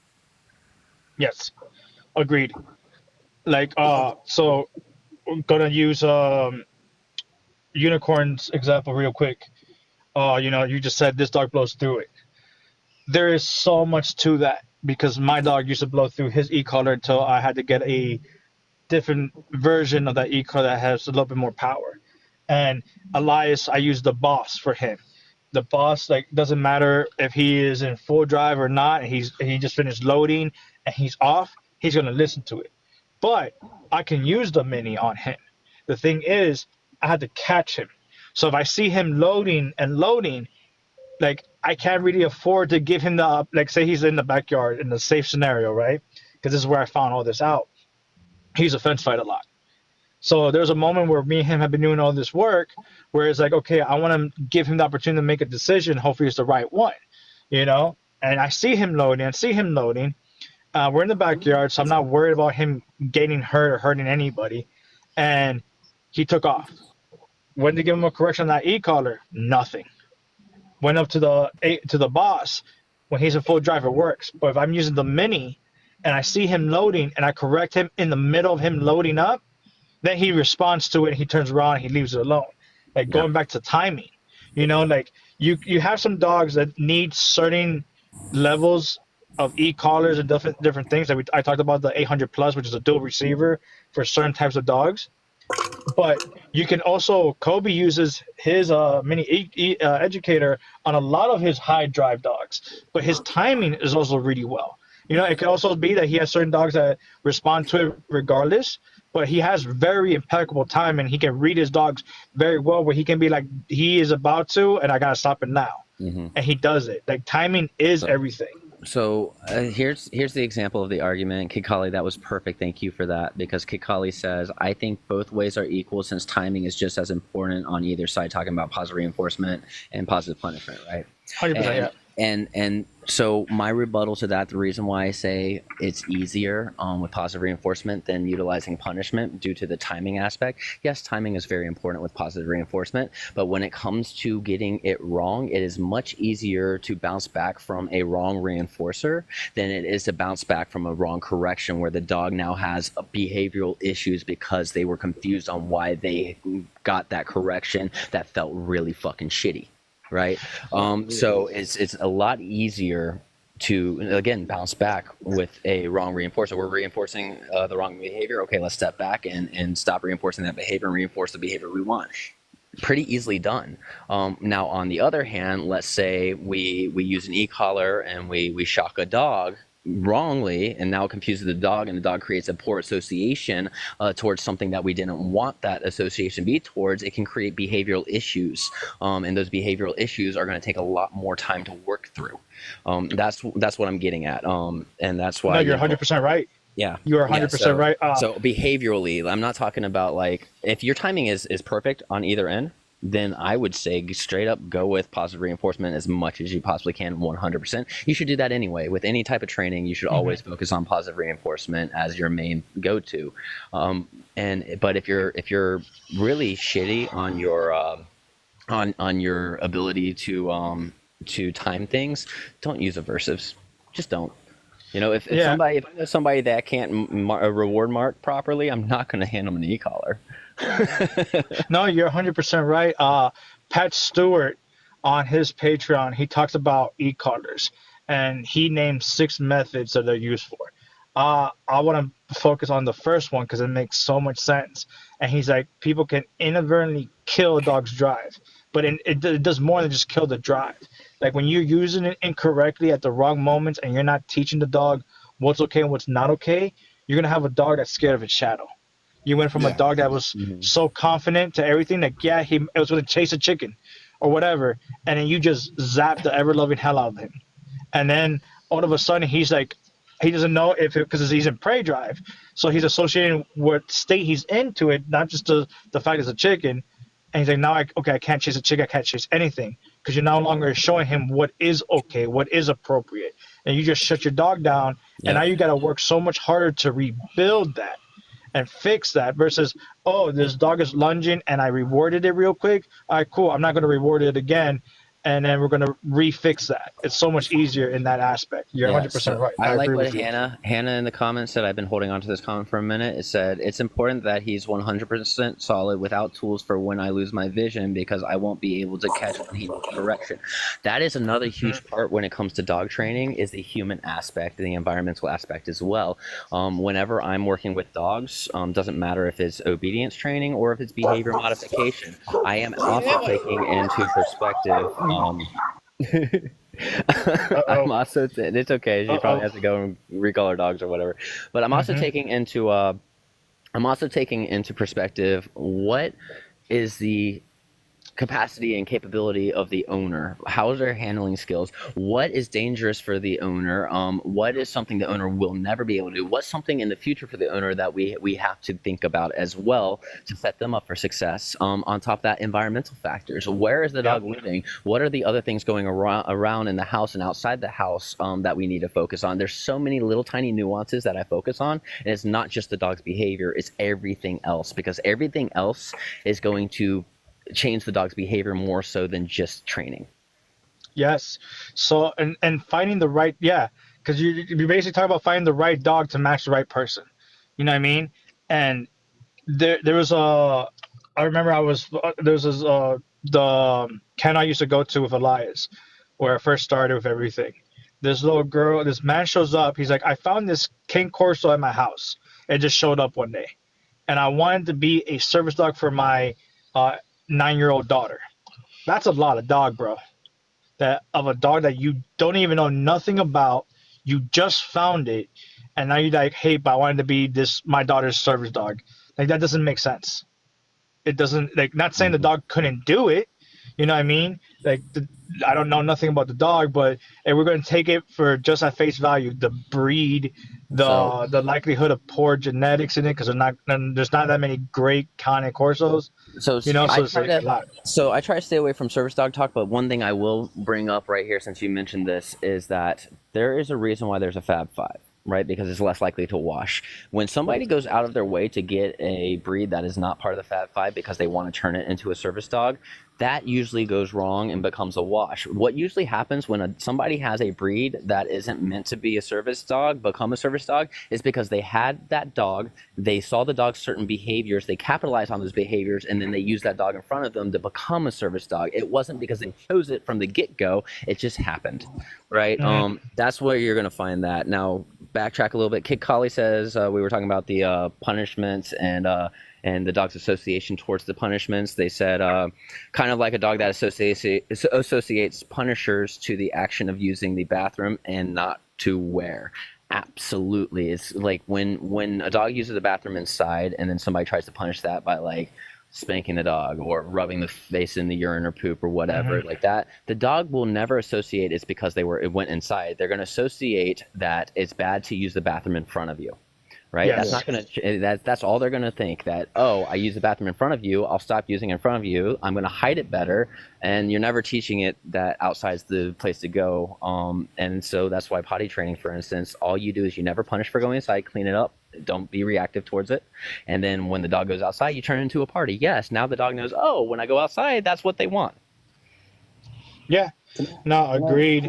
Speaker 5: Yes, agreed. Like, so I'm gonna use unicorn's example real quick. You just said this dog blows through it. There is so much to that because my dog used to blow through his e-collar until I had to get a different version of that e-collar that has a little bit more power. And Elias, I use the Boss for him. The Boss, like, doesn't matter if he is in full drive or not. He just finished loading and he's off. He's gonna listen to it. But I can use the Mini on him. The thing is, I had to catch him. So if I see him loading, like, I can't really afford to give him the, like, say he's in the backyard in the safe scenario, right? Because this is where I found all this out. He's a fence fight a lot. So there's a moment where me and him have been doing all this work where it's like, okay, I want to give him the opportunity to make a decision. Hopefully it's the right one, And I see him loading. We're in the backyard, so I'm not worried about him getting hurt or hurting anybody. And he took off. Went to give him a correction on that e-collar, nothing. Went up to the Boss. When he's in full drive, it works. But if I'm using the Mini and I see him loading and I correct him in the middle of him loading up, then he responds to it and he turns around and he leaves it alone. Like, going back to timing, like you have some dogs that need certain levels of e-collars and different things. Like I talked about the 800 plus, which is a dual receiver for certain types of dogs. But you can also, Kobe uses his Mini educator on a lot of his high drive dogs, but his timing is also really well. It could also be that he has certain dogs that respond to it regardless, but he has very impeccable time and he can read his dogs very well, where he can be like, he is about to, and I got to stop it now. And he does it. Like, timing is everything.
Speaker 1: So here's the example of the argument. Kid Kali, that was perfect. Thank you for that. Because Kid Kali says, I think both ways are equal since timing is just as important on either side, talking about positive reinforcement and positive punishment, right?
Speaker 5: 100%, yeah.
Speaker 1: And so my rebuttal to that, the reason why I say it's easier with positive reinforcement than utilizing punishment due to the timing aspect. Yes, timing is very important with positive reinforcement, but when it comes to getting it wrong, it is much easier to bounce back from a wrong reinforcer than it is to bounce back from a wrong correction where the dog now has behavioral issues because they were confused on why they got that correction that felt really fucking shitty. Right. So it's a lot easier to, again, bounce back with a wrong reinforcer. We're reinforcing the wrong behavior. Okay, let's step back and stop reinforcing that behavior and reinforce the behavior we want. Pretty easily done. Now, on the other hand, let's say we use an e-collar and we shock a dog wrongly, and now it confuses the dog, and the dog creates a poor association towards something that we didn't want that association be towards. It can create behavioral issues, and those behavioral issues are going to take a lot more time to work through. That's what I'm getting at, and that's why.
Speaker 5: No, you're 100% right.
Speaker 1: Yeah,
Speaker 5: you are 100% right.
Speaker 1: So behaviorally, I'm not talking about, like, if your timing is perfect on either end, then I would say straight up go with positive reinforcement as much as you possibly can, 100%. You should do that anyway. With any type of training, you should always focus on positive reinforcement as your main go-to. But if you're really shitty on your on your ability to time things, don't use aversives. Just don't. If I know somebody that can't reward mark properly, I'm not going to hand them an e-collar.
Speaker 5: No, you're 100% right. Pat Stewart on his Patreon, he talks about e-collars, and he named 6 methods that they're used for. I want to focus on the first one because it makes so much sense. And he's like, people can inadvertently kill a dog's drive, but it does more than just kill the drive. Like when you're using it incorrectly at the wrong moments and you're not teaching the dog what's okay and what's not okay, you're gonna have a dog that's scared of its shadow. You went from a
Speaker 4: Yeah.
Speaker 5: dog that was so confident to everything that it was gonna chase a chicken or whatever, and then you just zap the ever loving hell out of him. And then all of a sudden he's like, he doesn't know if it because he's in prey drive, so he's associating what state he's into it, not just the fact it's a chicken. And he's like, now I can't chase a chicken, I can't chase anything because you're no longer showing him what is okay, what is appropriate, and you just shut your dog down. And now you got to work so much harder to rebuild that and fix that versus, oh, this dog is lunging and I rewarded it real quick. All right, cool. I'm not going to reward it again. And then we're going to refix that. It's so much easier in that aspect. You're 100% right.
Speaker 1: I like
Speaker 5: agree
Speaker 1: what
Speaker 5: with you.
Speaker 1: Hannah in the comments said. I've been holding on to this comment for a minute. It said, it's important that he's 100% solid without tools for when I lose my vision because I won't be able to catch when he needs correction. That is another huge part when it comes to dog training is the human aspect and the environmental aspect as well. Whenever I'm working with dogs, doesn't matter if it's obedience training or if it's behavior modification, I am also taking into perspective I'm also it's okay. She probably has to go and recall her dogs or whatever. But I'm also taking into perspective what is the capacity and capability of the owner. How is their handling skills? What is dangerous for the owner? What is something the owner will never be able to do? What's something in the future for the owner that we have to think about as well to set them up for success? On top of that, environmental factors. Where is the dog living? What are the other things going around in the house and outside the house that we need to focus on? There's so many little tiny nuances that I focus on, and it's not just the dog's behavior, it's everything else, because everything else is going to change the dog's behavior more so than just training.
Speaker 5: Yes. So and finding the right, because you basically talk about finding the right dog to match the right person. You know what I mean? And there was I remember there was the camp I used to go to with Elias, where I first started with everything. This man shows up. He's like, I found this King Corso at my house. It just showed up one day, and I wanted to be a service dog for my 9-year-old daughter. That's a lot of dog, bro. That of a dog that you don't even know nothing about. You just found it, and now you're like, hey, but I wanted to be my daughter's service dog. Like that doesn't make sense. It doesn't, like, not saying the dog couldn't do it. You know what I mean? Like I don't know nothing about the dog, but if we're going to take it for just at face value, the breed, the likelihood of poor genetics in it, because there's not that many great Cane Corsos.
Speaker 1: So I try to stay away from service dog talk, but one thing I will bring up right here, since you mentioned this, is that there is a reason why there's a Fab 5. Right, because it's less likely to wash. When somebody goes out of their way to get a breed that is not part of the Fab 5 because they want to turn it into a service dog, that usually goes wrong and becomes a wash. What usually happens when somebody has a breed that isn't meant to be a service dog become a service dog is because they had that dog, they saw the dog's certain behaviors, they capitalized on those behaviors, and then they used that dog in front of them to become a service dog. It wasn't because they chose it from the get-go, it just happened, right? That's where you're going to find that. Now, backtrack a little bit. Kid Collie says we were talking about the punishments and the dog's association towards the punishments. They said kind of like a dog that associates punishers to the action of using the bathroom and not to wear. Absolutely. It's like when a dog uses the bathroom inside and then somebody tries to punish that by like spanking the dog or rubbing the face in the urine or poop or whatever like that, the dog will never associate it's because it went inside. They're going to associate that it's bad to use the bathroom in front of you, right?
Speaker 5: Yes.
Speaker 1: That's not going to that's all they're going to think, that, oh, I use the bathroom in front of you, I'll stop using it in front of you, I'm going to hide it better. And you're never teaching it that outside's the place to go. And so that's why potty training, for instance, all you do is you never punish for going inside, clean it up, don't be reactive towards it. And then when the dog goes outside, you turn it into a party. Yes, now the dog knows, oh, when I go outside, that's what they want.
Speaker 5: Yeah. No, agreed.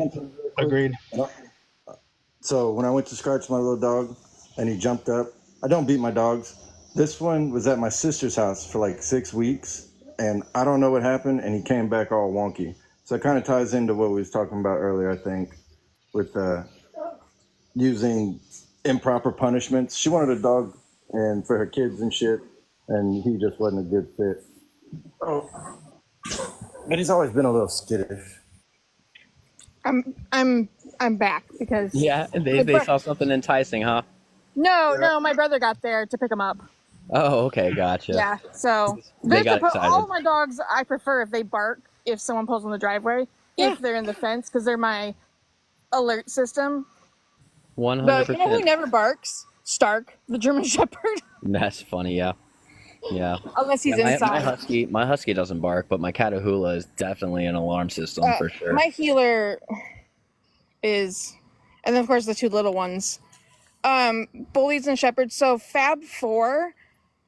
Speaker 4: So when I went to scratch my little dog and he jumped up, I don't beat my dogs. This one was at my sister's house for like 6 weeks, and I don't know what happened, and he came back all wonky. So it kind of ties into what we was talking about earlier, I think, with using improper punishments. She wanted a dog and for her kids and shit, and he just wasn't a good fit. Oh, but he's always been a little skittish.
Speaker 6: I'm back because
Speaker 1: Yeah, they saw something enticing, huh?
Speaker 6: no, my brother got there to pick him up.
Speaker 1: Oh, okay, gotcha.
Speaker 6: Yeah, so
Speaker 1: They got excited.
Speaker 6: all my dogs I prefer if they bark if someone pulls on the driveway, if they're in the fence, because they're my alert system.
Speaker 1: 100%.
Speaker 6: But you know who never barks? Stark, the German Shepherd.
Speaker 1: That's funny, yeah. Yeah.
Speaker 6: Unless he's
Speaker 1: my
Speaker 6: inside.
Speaker 1: my husky doesn't bark, but my Catahoula is definitely an alarm system for sure.
Speaker 6: My healer is, and then of course the two little ones, bullies and shepherds. So Fab 4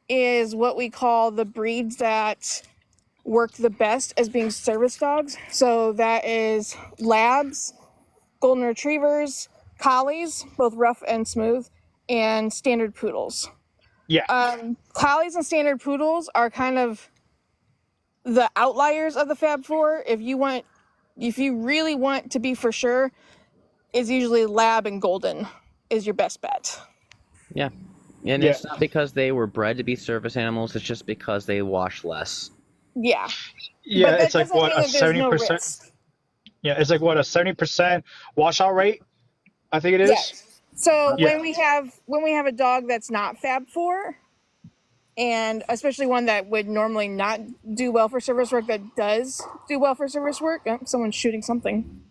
Speaker 6: is what we call the breeds that work the best as being service dogs. So that is labs, golden retrievers, collies, both rough and smooth, and standard poodles.
Speaker 5: Yeah.
Speaker 6: Collies and standard poodles are kind of the outliers of the Fab 4. If you really want to be for sure, is usually lab and golden is your best bet.
Speaker 1: Yeah. And it's not because they were bred to be service animals, it's just because they wash less.
Speaker 6: Yeah.
Speaker 5: Yeah, it's like what, a 70%.
Speaker 6: No,
Speaker 5: yeah, it's like what, a 70% washout rate, I think it is.
Speaker 6: Yes. So when we have a dog that's not Fab 4, and especially one that would normally not do well for service work that does do well for service work, someone's shooting something.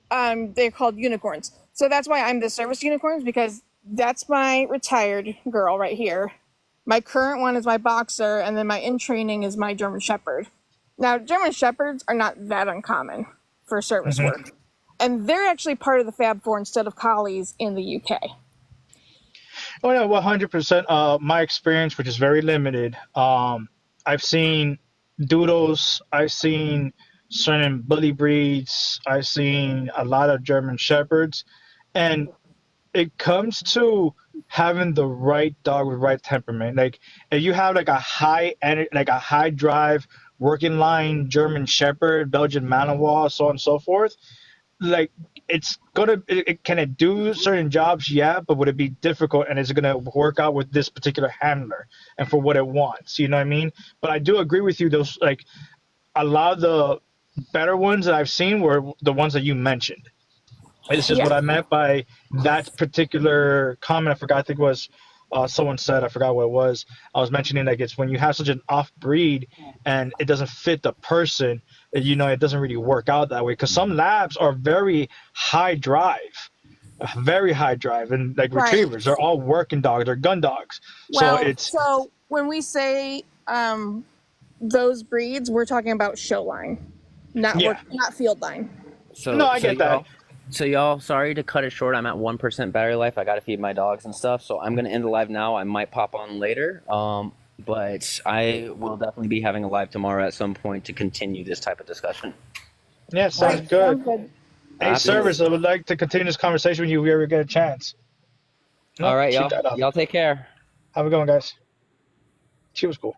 Speaker 6: They're called unicorns. So that's why I'm the service unicorns, because that's my retired girl right here. My current one is my boxer, and then my in training is my German Shepherd. Now, German Shepherds are not that uncommon for service work. And they're actually part of the Fab 4 instead of collies in the UK.
Speaker 5: Oh, yeah, 100%. My experience, which is very limited, I've seen doodles, I've seen certain bully breeds, I've seen a lot of German Shepherds, and it comes to having the right dog with right temperament. Like if you have like a high drive, working line German Shepherd, Belgian Malinois, so on and so forth, like can it do certain jobs? Yeah, but would it be difficult, and is it gonna work out with this particular handler and for what it wants? You know what I mean? But I do agree with you. Those, like, a lot of the better ones that I've seen were the ones that you mentioned. It's just what I meant by that particular comment. I forgot. I think it was someone said. I forgot what it was. I was mentioning like it's when you have such an off breed and it doesn't fit the person. You know, it doesn't really work out that way, because some labs are very high drive, and like retrievers, they're all working dogs, they're gun dogs.
Speaker 6: Well, so when we say those breeds, we're talking about show line, not field line.
Speaker 5: No, I get that.
Speaker 1: So y'all, sorry to cut it short. I'm at 1% battery life. I got to feed my dogs and stuff. So I'm going to end the live now. I might pop on later. But I will definitely be having a live tomorrow at some point to continue this type of discussion.
Speaker 5: Yeah, sounds good. Hey, Service, I would like to continue this conversation with you if we ever get a chance.
Speaker 1: All right, y'all. Y'all take care.
Speaker 5: Have a good one, guys. She was cool.